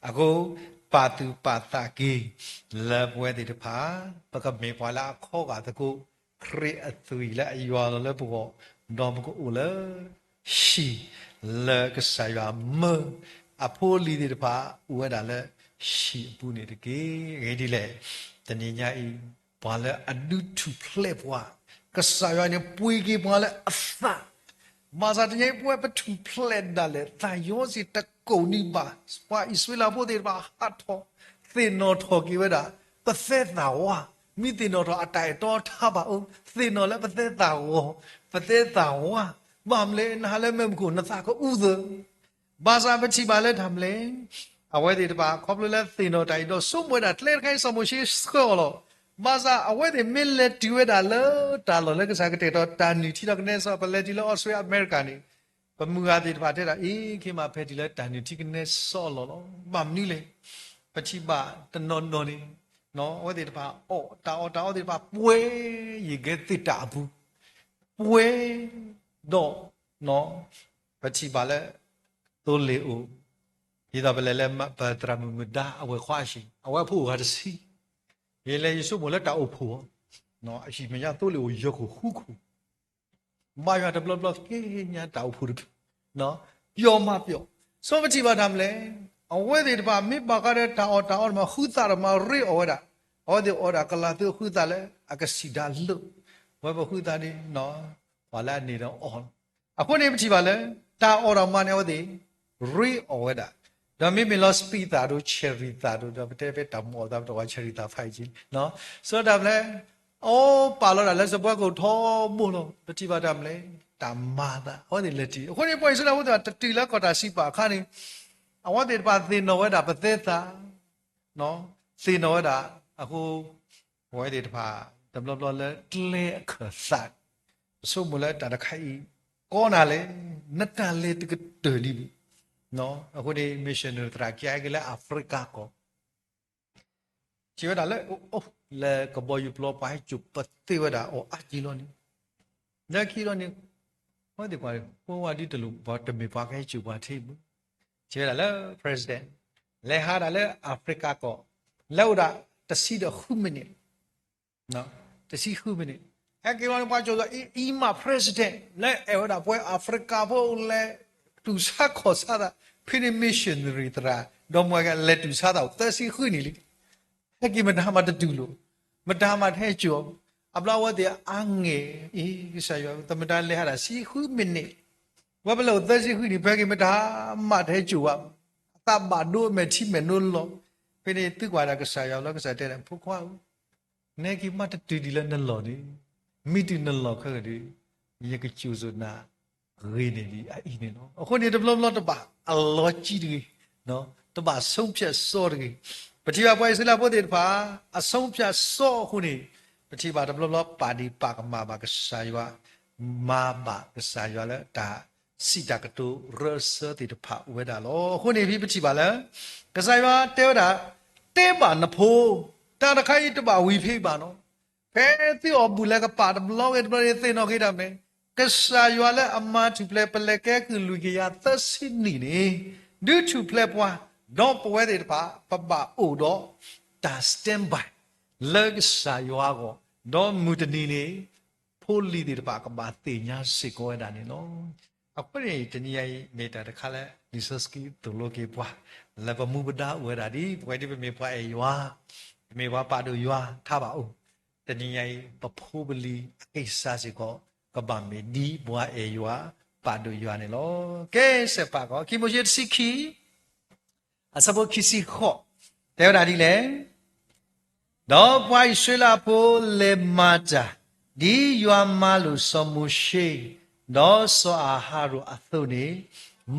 Speaker 1: à cô bà tu bà ta kì là quay đi phá bà cái mấy qua là khó cả ta cô kre tui là yêu là bộ đó một cô là shi là cái sai và mơ à phố đi đi phá uống đã là shi bu này cái đi lệ tên này nhảy bà là adu to play qua cái sai và này bùi cái bà là asa mà sao nhảy bùi bắt to play đã lệ ta nhớ gì ta cầu ni bà bà Israel bố đi bà hát thọ thế nó thọ cái vậy đã có thế nào à mi tin nó ở tại đó thà bà ông tin nó là bất thế tạo à bám lên hà lên mình cũng nó ta có u giờ bà sao bất chỉ bà lên tham lên à vậy thì bà khóc lên tin nó tại đó số mỗi đặt lên cái số mỗi chi score lo bà sao à vậy thì mình lên tiêu đã lỡ ta lo lên cái sao cái đó ta nữ thì đó cái này sao bà lên thì là Australia America này bà mua thì bà thế là ý khi mà phải thì là ta nữ thì cái này sao lo bám đi lên bất chỉ bà tên non đi nó ở đây bà tao đây bà quê gì cái gì trả bu quê đó nó bà chỉ bà là tôi liệu thì đó bà là bà tra mình đã ở khoa gì ở phụ hạt gì vậy là số một là trả phụ nó chỉ mình nhà tôi liệu giờ của khu mai mà đập lọt cái nhà trả phụ nó yom mà biểu số bà chỉ bà làm lên ở đây bà mi bà cái tao mà hút ra mà rỉ ở đó ở đây ở đó cái là tôi hút ra lên cái xì đá lư vậy bà hút ra đi nó bà là này nó on à con em chỉ bà lên tao ở đó mà ở đây rỉ ở đó đó mình lo speed ta rồi cherry ta rồi đó bây giờ tao mua tao rồi cherry ta phải chứ nó số đó lên ô bà lo là số bao nhiêu thô mua rồi bây giờ bà làm lên tao mà ta ở đây là gì con em bây giờ là ở đó chỉ là có ta xí bà khá này ở đây bà tin nó ở đó bây giờ ta nó tin nó ở đó à cô ở đây bà tầm lo là lệ khờ sạt số một là đã khai con nào lấy nát nào lấy từ cái đời đi nó ở đây missionary tra kia cái là Africa có chỉ có đó là có bao nhiêu lo phải chụp bát tiêu đó chỉ lo ní nhớ khi lo ní ở đây qua đi từ lúc vào tầm mình vào cái chụp vào thêm chỉ là president là hà là Africa có lâu đã ta xí được không mình nó ta xí không mình cái này bao giờ ima president là ở đó với Africa với là tu sa khó sa đó pin missionary tra đó mọi cái là tu sa đó ta xí không này cái mình làm mà được luôn mình làm mà hay chưa अब लाओ वो दिया आंगे ये सायो तो मैं डाल ले हरा सी खुद मिन्ने वो बल्लो उधर सी खुद नहीं पैके मैं डाल मार है जुआ तब बादो मैं ची मैं नूल लो फिर ये तू वाला के सायो लो के साथे ना पुकवा ने की मार तो दिला नल लो नी मीटी नल लो कर दी ये के चूज़ो ना गईने दी आई ने नो और कोई डेवलप लो तो बा अल्लाह ची दी नो तो बा सोंपे सो दी पतिवा पाई सिला पोते पा असोंपे सो खुनीปฏิบัติรอบๆปาดีปากมาบากษายว่ามาบากษายว่าแล้วตาสิตากตุเรเสติตภะเวดาโลคนนี้พี่ปฏิบัติแล้วกษายว่าเตวดาเตบานโพตาตะไคตบาวิภิบาโนเพติอบุเลกปาดบลเวดบริเตนอกิดามเนกษายว่าแล้วอมาทุเพลเปเลแกคือลุยยาตสินีนี่ดูทุเพลปว่าดอปเวติตภะปบาโอดอตาสแตนบายเลิกษายว่าก็ดอมุตนีนี่พูดลีดีปากบาติญาสิโกเอดานี่เนาะอะปะนี่ตะนี่ไอเมตาตะคะละดิสสกีตุโลเกปวาละบะมุบดาเวดาดิปวยดิเปเมปวาเอยวาเมวาปาดุยวาทาบาอุตะนี่ไอปะพูบลีอิสาสิโกกบาเมดีบวาเอยวาปาดุยวานี่เนาะเกเสปาโกคิโมเยสิคีอะซะโบคิสิขอเตวดาดิเลတော့ပွိုင်းဆွေလာဖို့လေမာတာဒီယွာမာလူစမှုရှိတော့စောအာဟာရအသုနေ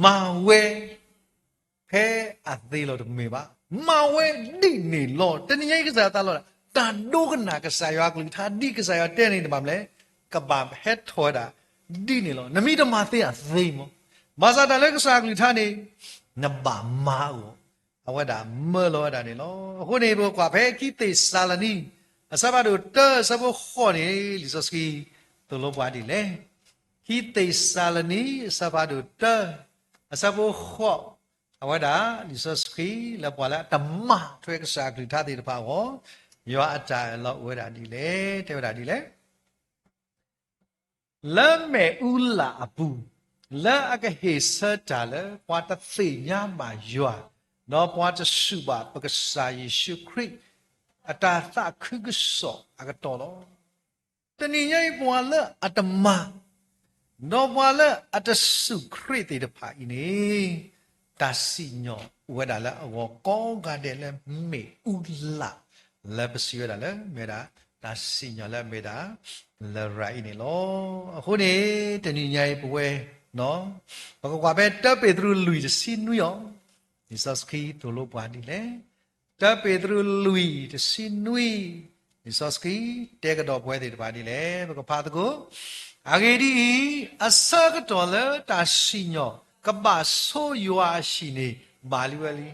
Speaker 1: မာဝဲဖဲအသေးလို့မေပါမာဝဲဒီနေလို့တနည်းကစားတာလို့တာဒိုကနာကစားရကလေးသာဒီကစားရတဲ့နေတယ်မလဲကဘာဟက်ထော်တာဒီနေလို့နမိတမသေးအသေးမမဇာတလည်းကစားကလေးသာနေနဘာမာကို အဝဒါမေလောဒါနေလောအခုနေဘောကွာဘဲခိတေဆာလနီအစဘာတို့တဆဘခေါ်နေလီစစကီတို့လောပွားဒီလေခိတေဆာလနီအစဘာတို့တအစဘခေါ်အဝဒါလီစစကီလပွားလာတမထွေကစားကလီထားတဲ့တပါဟောယောအတာလောဝဒါဒီလေတဲ့ဝဒါဒီလေလမေဥလာအပူလာအကဟေစတာလေပွားတသိညာမာယောနော်ပွားတစုပါပကစာယေရှုခရစ်အတာသခုကဆောအကတော်လောတဏိယိပွားလအတမနော်ပွားလအတစုခရစ်တဲ့ဖာဤနေတစီညောဝဒါလာအဝကောကတဲ့လေမေဥလာလက်ပစီရတာလေမေတာတစီညောလေမေတာလရိုင်းနေလောအခုနေတဏိယိပွဲနော်ဘကကွာပဲတပ်ပေသူလူစီနူယောဒီစစကီတိုလိုပွားဒီလေတပ်ပေသူလူတစီနူဒီစစကီတဲကတော့ပွဲတွေတပါဒီလေဘကဖာတကိုအဂေဒီအစကတော်လေတစီညောကဘာဆိုယွာရှိနေမာလီဝလီ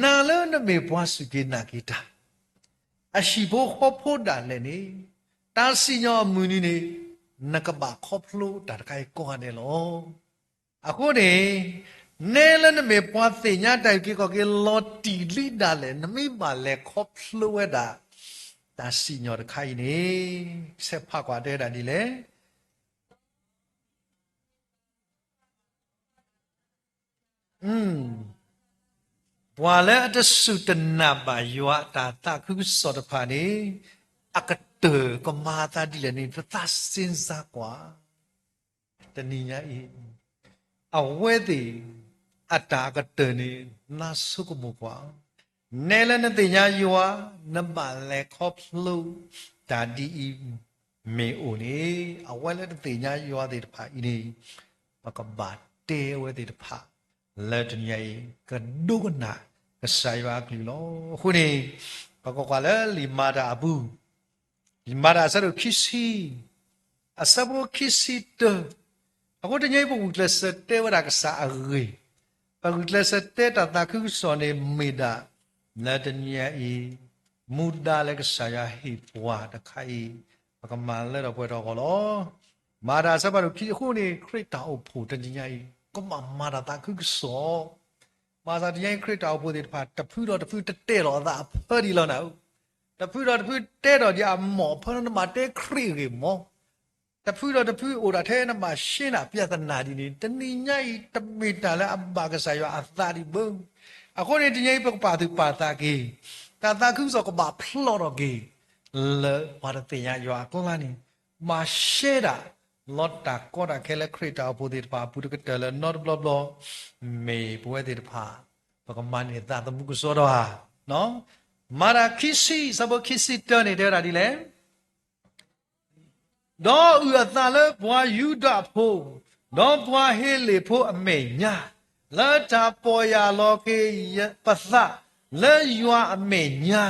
Speaker 1: နာလနမေပွားစုကေနာကေတာအရှိဖို့ခေါ်ဖို့တာလည်းနေတစီညောမူနီနေနကဘာခေါပလိုတာခိုင်ကောတယ်လောအခုနေနဲလနမေပွားသိညာတိုင်ကေကောကေလော်တီလီဒါလေနမိပါလေခေါပလိုဝဒါတစီညောတခိုင်နေဆက်ဖကွာတဲ့တာဒီလေဘွာလေအတဆုတနာပါယောတာတခုစောတဖာနေအကတေကမာတာဒီလေနေသစင်စားကွာတဏိညာဤအဝဲတိအတာကတေနေနာဆုကမကွာနဲလနတိညာယောနမလေခေါပလူတာဒီမေအိုနေအဝဲလေတိညာယောတဲ့တဖာဤနေပကဘာတေဝဲတဲ့တဖာလက်တညေကဒုကနာကဆိုင်ပါကလီလောခုနေဘကောကလည်းလီမာတာအဘူးလီမာတာဆရခိစီအစဘောခိစီတအခုတညေပုဂ္ဂလစတေဝရကစာအဂေပုဂ္ဂလစတေတတာခုစောနေမေတာလက်တညေမူဒါလည်းကဆိုင်ရဟိပွားတခိုင်ဘကမလည်းတော့ပွဲတော့ကောလောမာတာဆဘရခိခုနေခရစ်တာအဖို့တညေก็มาดาตาคือสอมาซาที่ยังคริสต์เอาพูดถึงผ่าตะพื้นเราตะพื้นเตะเราตาเพื่อดีแล้วนะตะพื้นเราตะพื้นเตะเราจะหมอเพื่อนมาเตะครีกหมอตะพื้นเราตะพื้นโอดาเทนมาเชน่ะพิจารณาดีนี่ตะนี่ไงตะมีตาและอับบากษายว่าอัตตาดิเบิ้งอะคนนี้ที่ยังเป็นป่าถึงป่าตาเกตาคือสอกบาพลอดเกเลวาระเตียอยู่อะก็แล้วนี่มาเชดาลอดตาก็ตาแค่ละคริสต์เอาพูดถึงผ่าพูดถึงเตลนอตบลอบไม่พูดถึงผ่าปกมันเนี่ยตาตมุกุโซดาเนาะมาราคิซีสบคิซีเตอร์เนี่ยเดี๋ยวอะไรเลยดออุตตาเลบัวยูดาโพดอบัวเฮเลโพอเมญาละตาปอยาโลเกยปัสสะละยัวอเมญา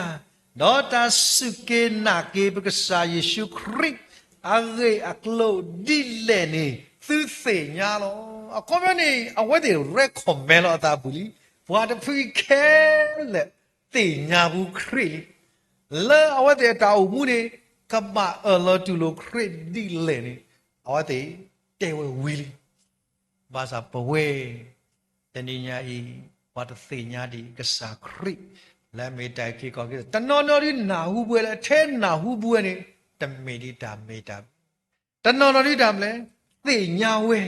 Speaker 1: ดอตาสุเกนาเกปกษาเยซูคริสต์အဂေအကလုဒီလေနေသူစေညာလောအကောမနေအဝဲတွေရက်ကွန်မန်လောတာဘူးလီဘွာတဖီခဲလေတေညာဘူးခရီလဲအဝဲတွေတာအမှုနေကမအလောတူလိုခရစ်ဒီလေနေအဝဲတွေတဲဝဲဝီလီဘာသာပဝဲတဏိညာဤဘွာတစေညာဒီကစားခရစ်လဲမေတိုင်ခေကောကေတနော်နော်ဒီနာဟုပွဲလဲအဲနာဟုပွဲနေတမေဒီတာမေတာတနော်တော်ဒီတာမလဲသိညာဝဲ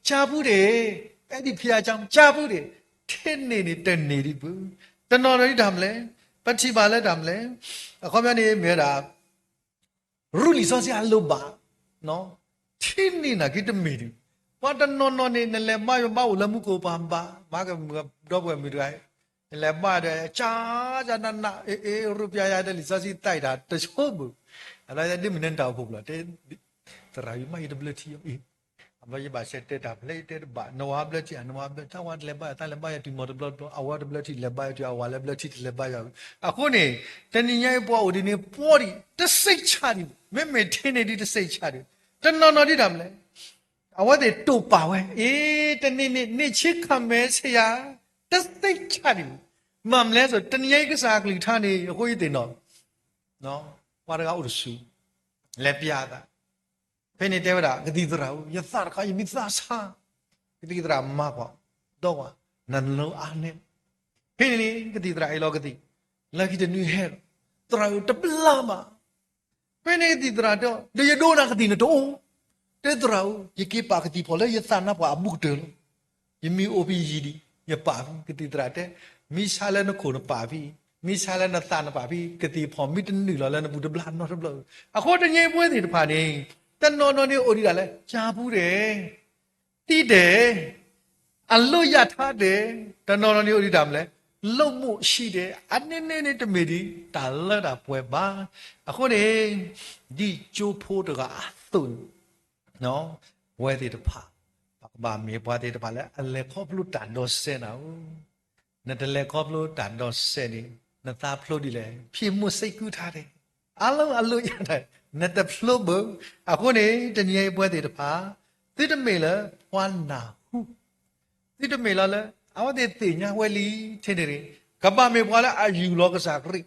Speaker 1: ချာဘူးတယ်အဲ့ဒီဖျားချောင်းချာဘူးတယ်ထင်းနေနေတနေဒီဘူးတနော်တော်ဒီတာမလဲပတိပါလဲတာမလဲအခေါ်များနေမြဲတာရူလီစောစီအလုပ်ပါနော်ထင်းနေနာကိတမေဒီဘာတနော်နော်နေလဲမယမဝလမှုကိုပမ်ပါမာကတော့ဘွယ်မီရိုင်လဲပါတယ်ချာဇာနနာအေရူပြရတဲ့လီစောစီတိုက်တာတချို့ဘူးอะไรนี่มันนั่นดาวพวกล่ะเต้ตรายไม่ได้เบลที่อีအမကြီးပါဆက်တက်တာပလေးတက်ပါနဝဘလက်တီနဝဘလက်တာဝတ်လက်ပါတာလက်ပါရတီမော်ဒဘလက်အဝတ်ဘလက်တီလက်ပါရတီအဝါလက်ဘလက်တီလက်ပါရအခုနေတဏိညာပွားဦးဒီနေပေါ်ဒီတစိတ်ချတယ်မမေထင်းနေဒီတစိတ်ချတယ်တနော်နော်ဒီတာမလဲအဝတ်တွေတူပါဝဲအေးတနေ့နေ့ချစ်ခံမဲဆရာတစိတ်ချတယ် မှန်လဲဆိုတနည်းကစားကလေးထားနေအခုရတဲ့နော်ဘာရကဥရစုလက်ပြတာဖိနေတဲဝတာဂတိတရာယသရခယမိသစာဂတိတရာမကွာတော့ကွာနန်လောအာနေဖိနေဂတိတရာအလောဂတိလက်ကိတနူဟဲတရာတပလာမဖိနေဂတိတရာတော့ဒီရဒိုနာဂတိနတော့တဲတရာယကိပါဂတိပေါ်လေယသနာပွားအမှုတယ်ယမီအိုပီဂျီဒီယပါဂတိတရာတဲ့မိရှာလဲနခုနပါပြီမိရှာလဲနသနာပါပြီဂတိဖော်မိတနူလောလဲနဘူးတပလာနော်တပလာအခုတငယ်ပွဲတွေတဖာနေတနော်နော်နေအိုဒီကလည်းကြားဘူးတယ်တိတယ်အလို့ရထားတယ်တနော်နော်နေအိုဒီတာမလဲလုံမှုရှိတယ်အနည်းနည်းနဲ့တမေဒီတာလာတာပွဲပါအခုနေဒီချိုးဖို့တကအသွန်နော်ဝဲတဲ့တဖာဘာမေပွားတဲ့တဖာလဲအလေခေါပလူတန်တော့စဲနော်နတလေခေါပလူတန်တော့စဲနေနသားဖလို့ဒီလေဖြေမှုစိတ်ကူးထားတယ်အလုံးအလို့ရတယ်နတဖလို့ဘအခုနေတနည်းပွဲတဲ့တဖာတိတမေလဲဝါနာဟုတိတမေလဲအဝတဲ့တင်ညာဝဲလီထင်းတယ်ကပ္ပမေပွားလဲအယူလောကစားခရိ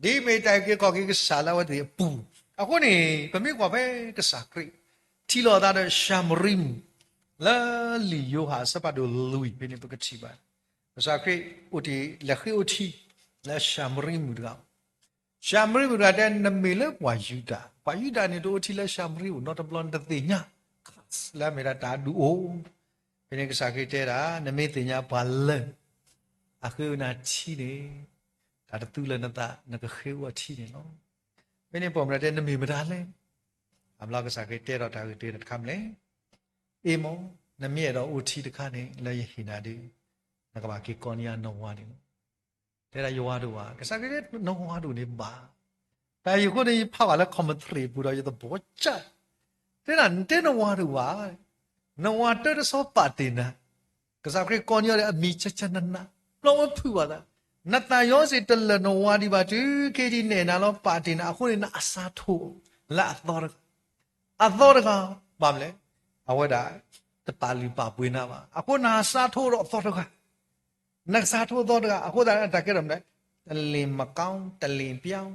Speaker 1: ဒီမေတိုင်ကေကောကေကစားလာဝတဲ့ပူအခုနေပမေကွာပဲကစားခရိတီလောသားတဲ့ရှမ်ရင်းလာလီယိုဟာစပတ်ဒိုလူီပနေပကတိပါကစားခရိဥတီလက်ခိဥတီလာရှမ်ရင်းမူတော့ရှာမရီဘူရတဲ့နမေလပွားယူတာနေတို့ထီလက်ရှာမရီကို not blonde တဲ့ညာလာမေရာတာဒူအိုဘယ်နေကစားခဲ့တဲ့တာနမေတင်ညာဘာလဲအခုနာချီနေဒါတူလည်းနတာနကခေဝချီနေနော်ဘယ်နေပေါ်မရတဲ့နမေမတာလဲအမလာကစားခဲ့တဲ့တော့ဒါကိုတဲ့ခမ်းလဲအေမောနမေတော့အိုချီတခါနေလဲဟိနာဒီနကဘာကေကောနီယာနောဝါနေတဲ့ရယောတို့ကစားကြတဲ့နှောင်းဝါတို့နေပါแต่อยู่คนนี้ภาพอะไรคอมเมนต์รีบุรีจะบอกจัดแต่นั่นเต้นวาดูว่านวาเตอร์ซอปาตินะก็สักครั้งก่อนยังมีชัดๆนั่นนะเราไม่พูดว่านัตตายอสิตลนวาดีบาจูเคดีเนี่ยนะเราปาตินะคนนี้น่าสาธุละอัตโตระกันบ้ามเลยเอาไว้ได้แต่ปาลีปาปุยนะว่าคนน่าสาธุเราอัตโตระกันนักสาธุอัตโตระกันคนได้แต่แค่ทำได้ตะลิมมะก้าวตะลิมเปียว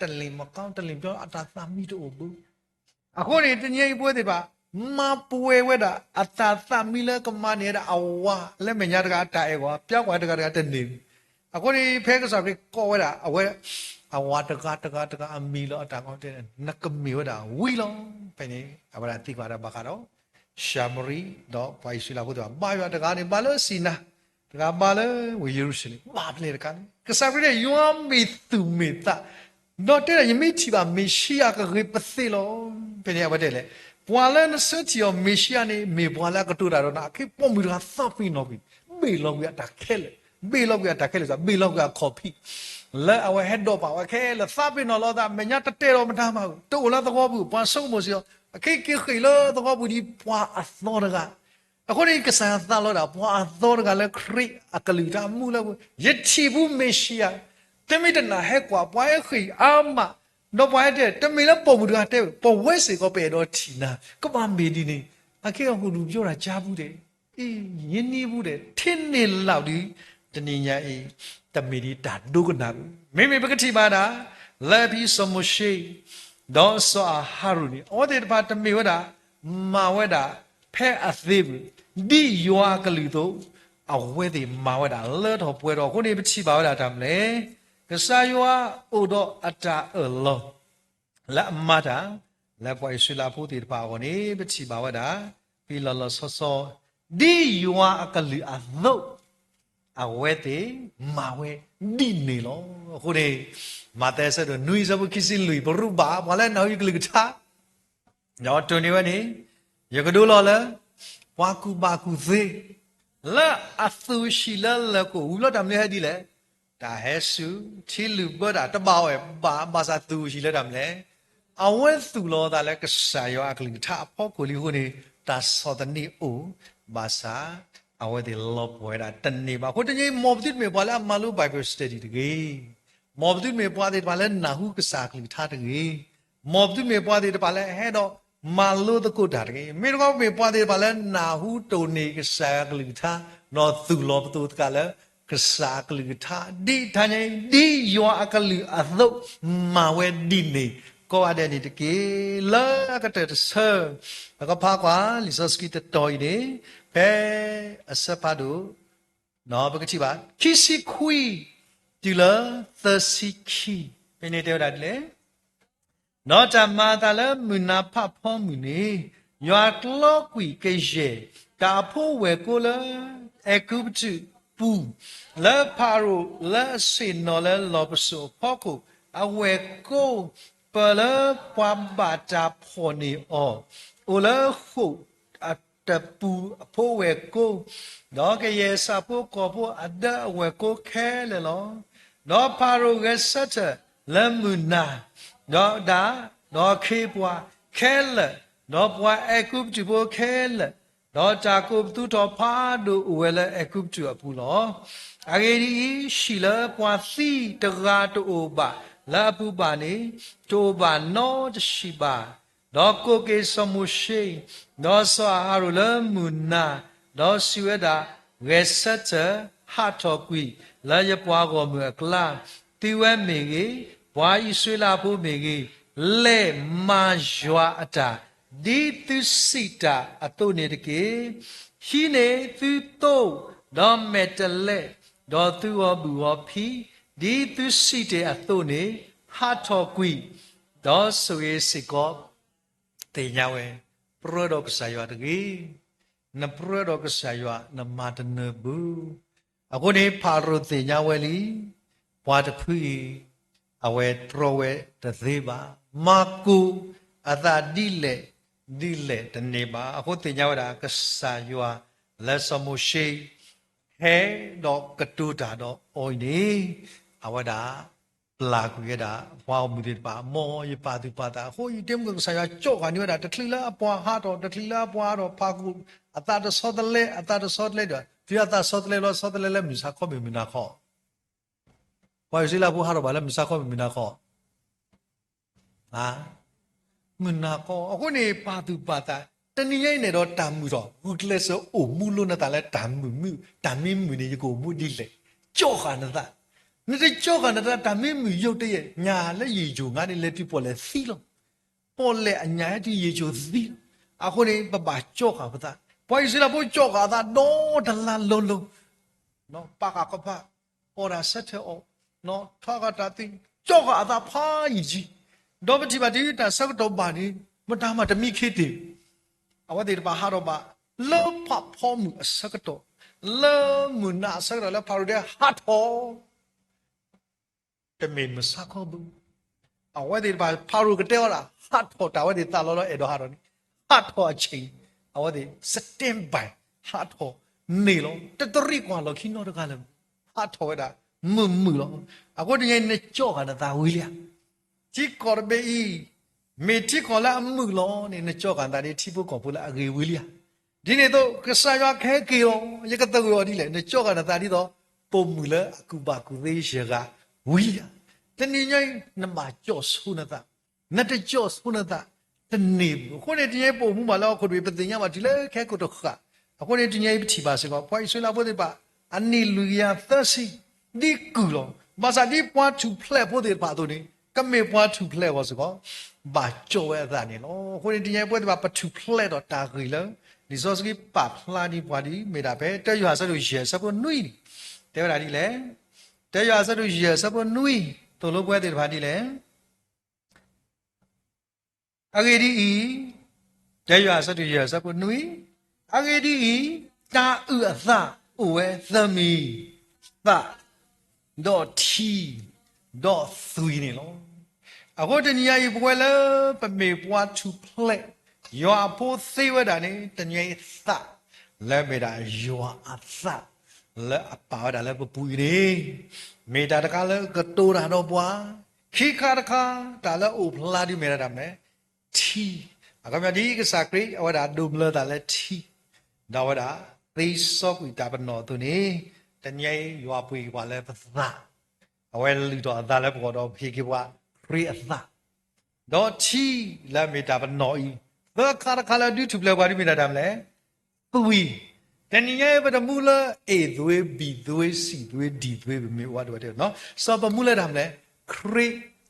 Speaker 1: တလင်မကောင်းတလင်ပြောအတာသမီတို့ဘူးအခုနေတငယ်ပွဲတွေပါမပွဲဝဲတာအတာသမီလဲကမနေတဲ့အဝါလက်မညာတကအတာကွာပြောက်ွားတကတနေအခုနေဖဲကစားပြီးကောဝဲတာအဝဲအဝါတကအမီလောအတာကောင်းတဲ့နကမီဝဲတာဝီလောပဲနေအဝရတိကွာတာဘာကတော့ရှာမရီတော့ဘိုင်ရှိလာဖို့တော့ဘာရွာတကနေဘာလို့စီနာတကဘာလဲဝေယေရုရှလင်ဘာပလေတကနေကစားပြီးယွမ်မီသူမီတာတော့တဲ့ယမိချီပါမေရှိယာကရေပသိလောပြနေရပါတယ်လေပွာလန်စချီယောမေရှိယာနေမေပွာလာကတူတာတော့နာခေပုံမီရာသပ်ပြီးနော်ပြီမေလောကတာခဲလေမေလောကတာခဲလေဆိုမေလောကခေါ်ဖီလဲအဝဟက်တော့ပါဝခဲလေသပ်ပြီးနော်လောတာမညာတတဲတော့မထားပါဘူးတူလာတော့ဘူးပွာဆုံးမစီယောအခေခေခေလောတော့ဘူးဒီပွာအသောရကအခုဒီကစားသလောတာပွာအသောရကလည်းခရိအကလူတာမူလို့ယချီဘူးမေရှိယာတမိတနာဟဲ့ကွာပွားရခိအာမတော့ပွားတဲ့တမိလည်းပုံမှုတွေကတဲ့ပုံဝဲစေကောပဲတော့ထီနာကမမေဒီနေအခေဟိုလူပြောတာကြားဘူးတယ်အေးယင်းနေဘူးတယ်ထင်းနေလောက်ဒီတဏညာအေးတမိဒီတာဒုကနာမေမေပကတိပါတာလေဘီစမရှိဒေါ်ဆာဟာရူနီအော်တဲ့ဘာတမိဝတာမာဝတာဖဲအသေးဘူးဒီယွာကလူတော့အဝဲဒီမာဝတာလဲတော့ပွဲတော့ခုနေပချိပါဝတာတမ်းလေကစားယောအိုတော့အတာအလောလက်မတာလက်ပွိုင်ရှိလာဖို့ဒီပါကောနေပချီပါဝတာပြီးလောလောဆောဆောဒီယောအကလူအသောအဝဲတေမာဝဲဒီနေလောခုနေမတဲဆတော့နွေစဘခိစီလူဘရုဘာဘာလဲနောက်ယူကလူချာညောတွန်နေဝနေရကဒိုလောလဲဝါကူဘာကူသေးလာအသုရှိလာလကိုဦးလောတမလဲဟဲ့ဒီလဲဒါဟဲစုချီလူဘောတာတပောက်ရဲ့ဘာသာသူရှိလဲတယ်မလဲအဝဲသူလောတာလဲကစားရောအကလီထာဖောကိုလီဟိုနေတာသောတနီအိုဘာသာအဝဲဒီလောပွေတာတနေပါကိုတကြီးမော်ဘတိမေပွာလဲမလူဘိုင်ဘယ်စတဒီတကြီးမော်ဘတိမေပွာတဲ့ပါလဲနာဟုကစားကလီထာတကြီးမော်ဘတိမေပွာတဲ့ပါလဲဟဲတော့မလူတကုတာတကြီးမေတော့မေပွာတဲ့ပါလဲနာဟုတိုနေကစားကလီထာနော်သူလောပတူကလဲ ကစားကလူထားဒီထိုင်ဒီယောအကလူအသုမာဝဲဒီနေကိုအတဲ့နေတကေလာကတဲ့ဆာကဖာကွာလီဆော့စကီတတော်နေဘဲအစပါတို့နော်ဘကတိပါခီစီခွီဒီလာသစီခီဘယ်နေတဲ့ရတဲ့နော်တမတာလမနာဖဖောမှုနေရွာကလောကွီကေရေတာဖို့ဝဲကိုလာအကုပတူပူလာဖာရိုလာစင်နော်လာလောပဆိုဖောကိုအဝဲကိုပလာပွားဘာတာဖော်နေအောအိုလာခုအတပူအဖို့ဝဲကိုတော့ကရဲ့စာဖို့ကောဖို့အဒအဝဲကိုခဲလေလောတော့ဖာရိုကစတ်လမနာတော့ဒါတော့ခေပွားခဲလေတော့ပွားအကုပတူဖို့ခဲလေတော့တာကုပတူတော့ဖာဒိုဝဲလေအကုပတူအပူလောအဂေဒီရှိလပွားစီတရာတိုဘာလာပူပါနေတိုဘာနောတရှိပါတော့ကိုကေစမှုရှိတော့ဆွာဟာရလမူနာတော့စီဝဒရေစတ်ဟာတော်ကွီလာရပွားကောမကလာတိဝဲမေကြီးဘွာဤဆွေလာဖို့မေကြီးလေမာယွာအတာဒီသူစီတာအတုနေတကေရှိနေသူတော့တော့မေတလေတော့သူဝဘူဝဖီဒီသူစီတဲ့အတုနေဟာတော်ကွီတော့ဆွေစီကောတေညာဝဲပရဒုကဆာယွာတကေနပရဒုကဆာယွာနမတနဘူးအခုနေဖာရိုတေညာဝဲလီဘွာတဖူအဝဲတရဝဲတသေးပါမာကူအသာဒီလေတနေပါအခုတင်ကြရတာကဆာယွာလက်စမှုရှိဟဲတော့ကတူတာတော့အိုင်နေအဝဒါပလာကူရတာဝါမူဒီပါမောရပါသူပါတာဟိုဤတမ်ကဆာယွာကြော့ကနေရတာတခလီလာအပွားဟာတော့တခလီလာအပွားတော့ဖာကူအတာတဆောတလေတော့ဒီအတာဆောတလေလဲမြစာခေါ်မြနာခေါ်ဘာစီလာဘူးဟာတော့ဘာလဲမြစာခေါ်မြနာခေါ်ဟာမနာကောအခုနေပါသူပါတာတနည်းရဲ့နေတော့တမ်းမှုတော့ဟူကလဆိုအိုမူလို့နေတာလဲတမ်းမှုတမ်းမင်းမှုနေကိုမှုဒီလေကြော့ခါနေတာနေတဲ့ကြော့ခါနေတာတမ်းမင်းမှုရုတ်တရဲ့ညာလက်ရည်ချိုငါနေလက်ပြပေါ်လဲစီလို့ပေါ်လဲအညာတိရည်ချိုစီအခုနေပပကြော့ခါပတာပွိုင်စလာဖို့ကြော့ခါတာတော့ဒလာလုံးနော်ပါကကပါအော်ရာဆက်တဲ့နော်ထွားကတာတင်ကြော့ခါတာဖာကြီးတော့ပတိပါတိတာဆောက်တော့ပါနေမတားမတမိခေတိအဝတိပါဟာတော့ပါလောဖဖောမှုအစကတော့လောမနာစကတော့လောပါရတဲ့ဟာတော့တမေမစကောဘူးအဝတိပါပါရကတဲ့ဟောလားဟာတော့တာဝတိတာလောအဲ့တော့ဟာတော့ဟာတော့အချင်းအဝတိစတင်ပိုင်ဟာတော့နေလောတတရိကွာလောခိနောတကလည်းဟာတော့ဝဒါမှုလောအခုတည်းနဲ့ကြော့ခါတာဝီလျာជីကောဘေဤမေတိကောလာမှုလောနေကြောကန်တာဒီတိဖို့ကောပူလာအဂေဝီလျာဒီနေတော့ကဆာရခဲကေရောရကတောရောဒီလေနေကြောကန်တာဒီတော့ပုံမူလာအကူပါကူသေးရကဝီလျာတနည်းညိုင်းနမကြောဆုနတာနတ်ကြောဆုနတာတနေခုနေတည်းပုံမှုမလောက်ခုတွေပတင်ရမှာဒီလေခဲကိုတော့ခအခုနေတည်းညိုင်းပတိပါစေကောဖွိုင်ဆွေလာဖို့ဒီပါအနီလူယာသစီဒီကူလောဘာသာဒီပွားတူဖလက်ဖို့ဒီပါတော့နေကမေပွားတူဖလက်ပါစကောဘာကြောဝဲတာနေလောခုနေတရားပွဲပါပတူဖလက်တော့တာခီလဒီစောစကီပါဖလာဒီပွားဒီမေတာပဲတဲရွာဆက်လို့ရေဆက်ဖို့နှွိတဲရတာဒီလေတဲရွာဆက်လို့ရေဆက်ဖို့နှွိတို့လို့ပွဲတဲ့ဘာဒီလေအဂေဒီဤတဲရွာဆက်လို့ရေဆက်ဖို့နှွိအဂေဒီဤတာဥအသအိုဝဲသမီသဒေါ်တီဒေါ်သွီနေလောအခုတနည်းအားပွဲလဲပမေပွားတူဖလက်ယောအဖို့သေးဝတာနေတနည်းသလဲမေတာယောအသလဲအပါဒါလဲပပူနေမေတာတကလဲကတိုးတာတော့ပွားခိခါတခါဒါလဲအိုဖလာဒီမေတာမယ်တီအခုမြဒီကစားကရိအဝဒါဒုမလဒါလဲတီဒါဝဒါသေစောကွီတာပနောသူနေတနည်းယောပွေပွားလဲပသအဝဲလူတော့အသာလဲပေါ်တော့ဖေကေပွားရီအသာတော့ချီလာမေတာပနော်ဤဘခါခါလာဒူတူပလဘာဒီမေတာဒမ်လဲပူဝီ တနည်းရဲ့ပဒမူလာအေသွေးဘီသွေးစီသွေးဒီသွေးမြေဝတ်တော့တယ်နော်စောပမူလာဒါမလဲခရိ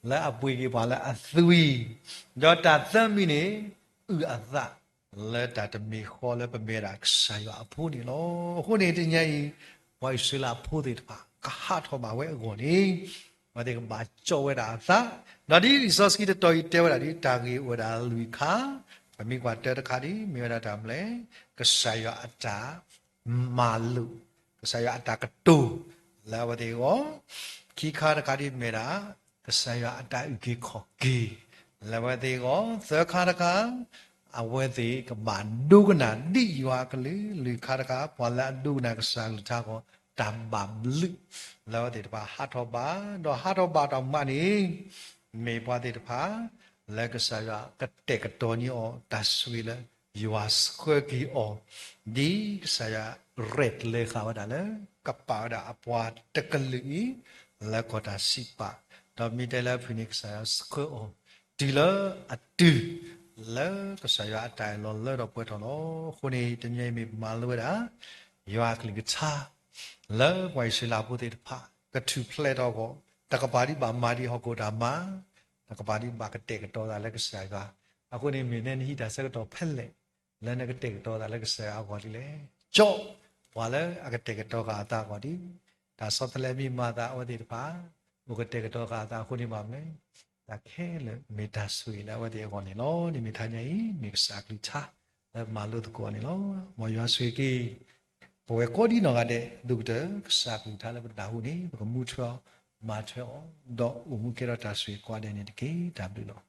Speaker 1: လာအပွေကြီးပါလာအသွေးတော့တာသမီနေဥအသလက်တာတမီခေါ်လဲပမေရာဆိုင်ရအဖို့နေလို့ခုနေတညကြီးဝိုင်ဆွလာဖို့တဲ့ပါကဟာထောမှာဝဲအကုန်နေမတဲ့ကဘာကြောဝဲတာသာနော်ဒီ resource ကြီးတော်ကြီးတဲဝဲတာဒီတာကြီးဝဲတာလူခါပမိကွာတဲတခါဒီမြေရတာမလဲကဆိုင်ရအတာမာလူကဆိုင်ရအတာကတူလာဝတဲ့ကိုခီခါတခါဒီမြေတာကဆိုင်ရအတာဥကြီးခေါ်ကီလာဝတဲ့ကိုသခါတခါအဝဲသေးကဘာဒုကနာဒီရွာကလေးလူခါတကားပေါ်လာဒုကနာကစားလူသားကိုတမ်ဘမ်လူလောတဲ့တပါဟာတော့ပါတော့ဟာတော့ပါတော့မနေမေပွားတဲ့တပါလက်ကစားရကတဲ့ကတော်ညောတဆွေလရွာစခွဲကီအောဒီစားရရက်လေခါဝဒါလေကပါဒါအပွားတကလီလက်ကောတာစီပါတော့မိတယ်လာဖိနိကစားစခွဲအောဒီလာအတူလဲကစားရအတိုင်လောလဲတော့ပွဲတော်လို့ခုနေတညိမိမာလို့တာရွာကလေးကချာလဲဝိုင်ရှိလာဖို့တဲ့ဖာကထူဖလက်တော့ကိုတကပါဒီဘာမာဒီဟောကိုဒါမာတကပါဒီဘာကတဲ့ကတော့ဒါလဲကစားကအခုနေမင်းနဲ့ဟိတာဆက်တော့ဖက်လက်လဲနဲ့ကတဲ့ကတော့ဒါလဲကစားအော်ဒီလေကြော့ဘာလဲအကတဲ့ကတော့ကအတာကောဒီဒါစောတလဲမိမာတာအော်ဒီတဖာဘုကတဲ့ကတော့ကအတာခုနေပါမယ်ဒါခဲလေမေတာဆွေလာဝတဲ့ကောနေလောဒီမေထိုင်နေမေစာကလိချာလဲမာလို့တကောနေလောမော်ရွာဆွေကီဘဝကိုဒီနော်ကတဲ့ဒုက္တစာကလိထားလဲပဒါဟုနေဘကမှုချောမာချောတော့ဥမှုကေရတာဆွေကွာတဲ့နေတကေဒါပြီလော